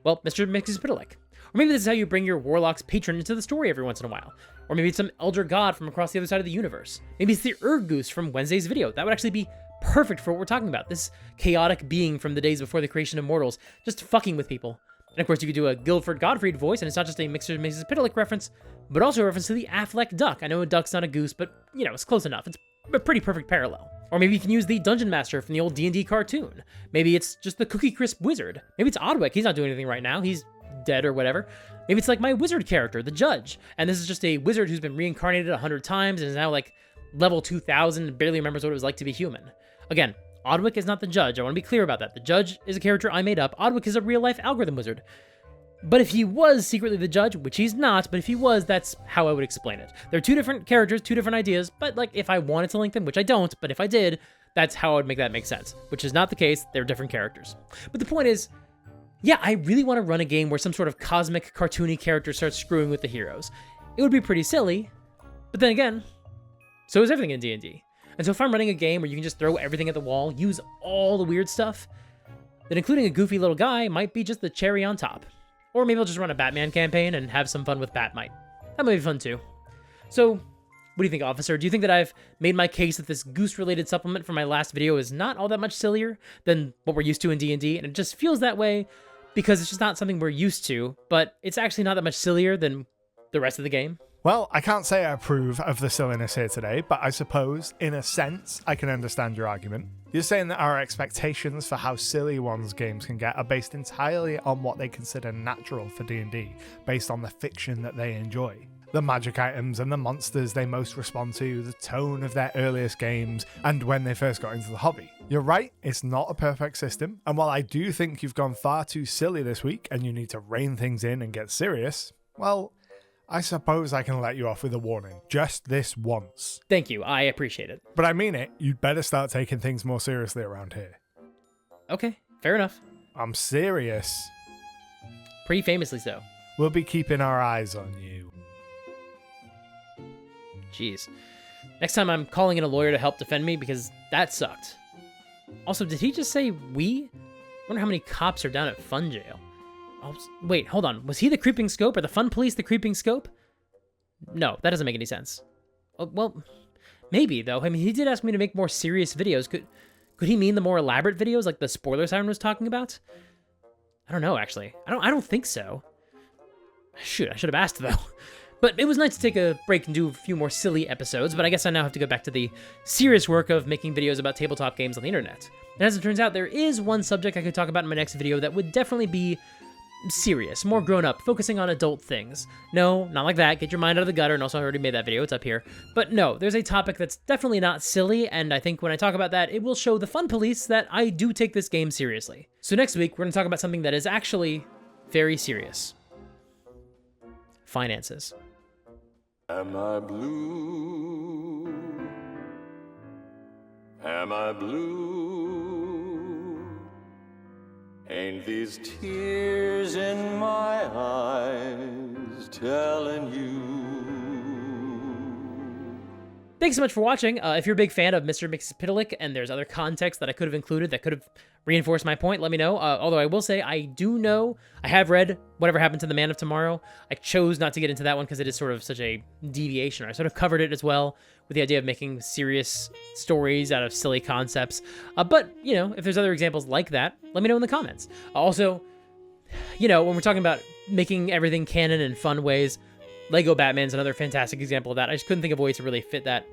well, Mr. Mxyzptlk. Or maybe this is how you bring your warlock's patron into the story every once in a while. Or maybe it's some elder god from across the other side of the universe. Maybe it's the Urgoose from Wednesday's video. That would actually be perfect for what we're talking about. This chaotic being from the days before the creation of mortals, just fucking with people. And of course you could do a Guildford Gottfried voice, and it's not just a Mr. Mxyzptlk reference, but also a reference to the Affleck duck. I know a duck's not a goose, but you know, it's close enough. It's a pretty perfect parallel. Or maybe you can use the Dungeon Master from the old D&D cartoon. Maybe it's just the Cookie Crisp Wizard. Maybe it's Oddwick. He's not doing anything right now. He's dead or whatever. Maybe it's like my wizard character, the Judge. And this is just a wizard who's been reincarnated 100 times and is now like level 2000 and barely remembers what it was like to be human. Again, Oddwick is not the Judge. I want to be clear about that. The Judge is a character I made up. Oddwick is a real-life algorithm wizard. But if he was secretly the Judge, which he's not, but if he was, that's how I would explain it. They're two different characters, two different ideas, but like if I wanted to link them, which I don't, but if I did, that's how I would make that make sense, which is not the case. They're different characters. But the point is, yeah, I really want to run a game where some sort of cosmic, cartoony character starts screwing with the heroes. It would be pretty silly, but then again, so is everything in D&D. And so if I'm running a game where you can just throw everything at the wall, use all the weird stuff, then including a goofy little guy might be just the cherry on top. Or maybe I'll just run a Batman campaign and have some fun with Batmite. That might be fun too. So, what do you think, officer? Do you think that I've made my case that this goose-related supplement from my last video is not all that much sillier than what we're used to in D&D? And it just feels that way because it's just not something we're used to, but it's actually not that much sillier than the rest of the game. Well, I can't say I approve of the silliness here today, but I suppose, in a sense, I can understand your argument. You're saying that our expectations for how silly one's games can get are based entirely on what they consider natural for D&D, based on the fiction that they enjoy. the magic items and the monsters they most respond to, the tone of their earliest games, and when they first got into the hobby. You're right, it's not a perfect system, and while I do think you've gone far too silly this week and you need to rein things in and get serious, well, I suppose I can let you off with a warning. Just this once. Thank you, I appreciate it. But I mean it, you'd better start taking things more seriously around here. Okay, fair enough. I'm serious. Pretty famously so. We'll be keeping our eyes on you. Jeez. Next time I'm calling in a lawyer to help defend me because that sucked. Also, did he just say we? I wonder how many cops are down at Fun Jail. Oh, wait, hold on. Was he the creeping scope? Are the Fun Police the creeping scope? No, that doesn't make any sense. Oh, well, maybe, though. I mean, he did ask me to make more serious videos. Could he mean the more elaborate videos like the spoiler siren was talking about? I don't know, actually. I don't think so. Shoot, I should have asked, though. But it was nice to take a break and do a few more silly episodes, but I guess I now have to go back to the serious work of making videos about tabletop games on the internet. And as it turns out, there is one subject I could talk about in my next video that would definitely be serious, more grown-up, focusing on adult things. No, not like that. Get your mind out of the gutter, and also I already made that video. It's up here. But no, there's a topic that's definitely not silly, and I think when I talk about that, it will show the Fun Police that I do take this game seriously. So next week, we're going to talk about something that is actually very serious. Finances. Am I blue? Am I blue? Ain't these tears in my eyes telling you? Thanks so much for watching. If you're a big fan of Mr. Mxyzptlk and there's other context that I could have included that could have reinforced my point, let me know. Although I will say, I do know, I have read Whatever Happened to the Man of Tomorrow. I chose not to get into that one because it is sort of such a deviation. I sort of covered it as well with the idea of making serious stories out of silly concepts. But, you know, if there's other examples like that, let me know in the comments. Also, you know, when we're talking about making everything canon in fun ways, Lego Batman's another fantastic example of that. I just couldn't think of a way to really fit that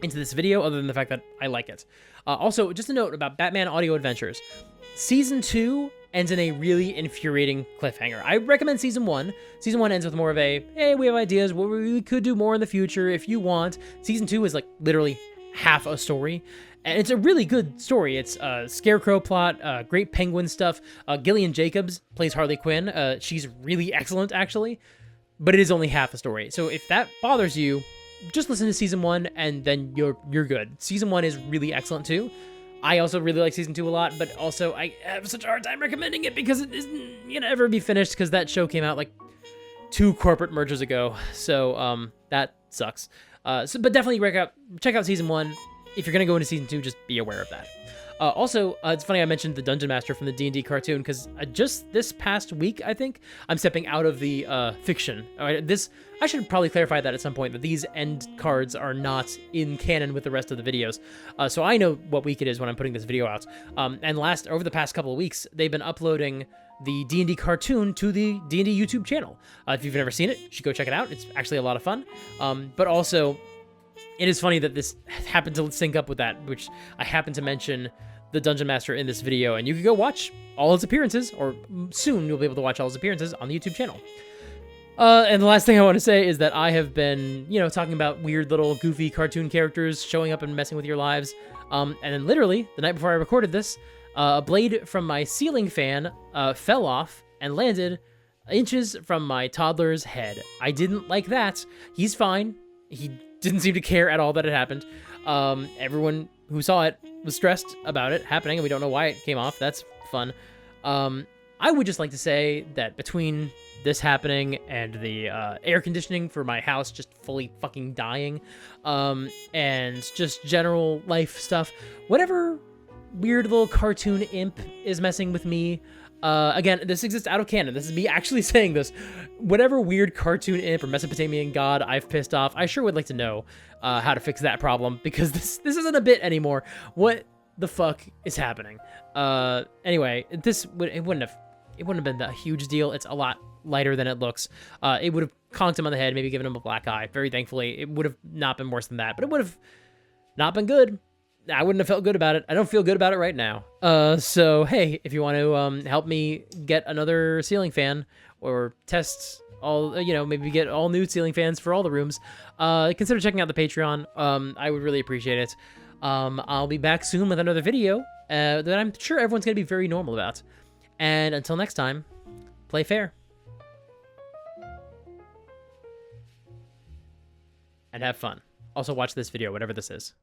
into this video other than the fact that I like it. Also, just a note about Batman Audio Adventures. Season 2 ends in a really infuriating cliffhanger. I recommend Season 1. Season 1 ends with more of a, hey, we have ideas, we could do more in the future if you want. Season 2 is like literally half a story. And it's a really good story. It's a Scarecrow plot, great Penguin stuff. Gillian Jacobs plays Harley Quinn. She's really excellent, actually. But it is only half a story. So if that bothers you, just listen to Season 1 and then you're good. Season 1 is really excellent too. I also really like Season 2 a lot, but also I have such a hard time recommending it because it isn't gonna ever be finished because that show came out like 2 corporate mergers ago. So that sucks. But definitely check out Season 1. If you're gonna go into Season 2, just be aware of that. Also, it's funny I mentioned the Dungeon Master from the D&D cartoon because just this past week, I think, I'm stepping out of the fiction. All right, I should probably clarify that at some point, that these end cards are not in canon with the rest of the videos. So I know what week it is when I'm putting this video out. And over the past couple of weeks, they've been uploading the D&D cartoon to the D&D YouTube channel. If you've never seen it, you should go check it out. It's actually a lot of fun. But also, it is funny that this happened to sync up with that, which I happened to mention the Dungeon Master in this video, and you can go watch all his appearances, or soon you'll be able to watch all his appearances on the YouTube channel. And the last thing I want to say is that I have been, you know, talking about weird little goofy cartoon characters showing up and messing with your lives. And then literally, the night before I recorded this, a blade from my ceiling fan fell off and landed inches from my toddler's head. I didn't like that. He's fine. He didn't seem to care at all that it happened. Everyone who saw it was stressed about it happening, and we don't know why it came off. That's fun. I would just like to say that between this happening and the air conditioning for my house just fully fucking dying, and just general life stuff, whatever weird little cartoon imp is messing with me, again, this exists out of canon. This is me actually saying this. Whatever weird cartoon imp or Mesopotamian god I've pissed off, I sure would like to know how to fix that problem, because this isn't a bit anymore. What the fuck is happening? Anyway, it wouldn't have been that huge deal. It's a lot lighter than it looks. It would have conked him on the head, maybe given him a black eye. Very thankfully, it would have not been worse than that, but it would have not been good. I wouldn't have felt good about it. I don't feel good about it right now. So, hey, if you want to help me get another ceiling fan or test all, maybe get all new ceiling fans for all the rooms, consider checking out the Patreon. I would really appreciate it. I'll be back soon with another video that I'm sure everyone's going to be very normal about. And until next time, play fair. And have fun. Also watch this video, whatever this is.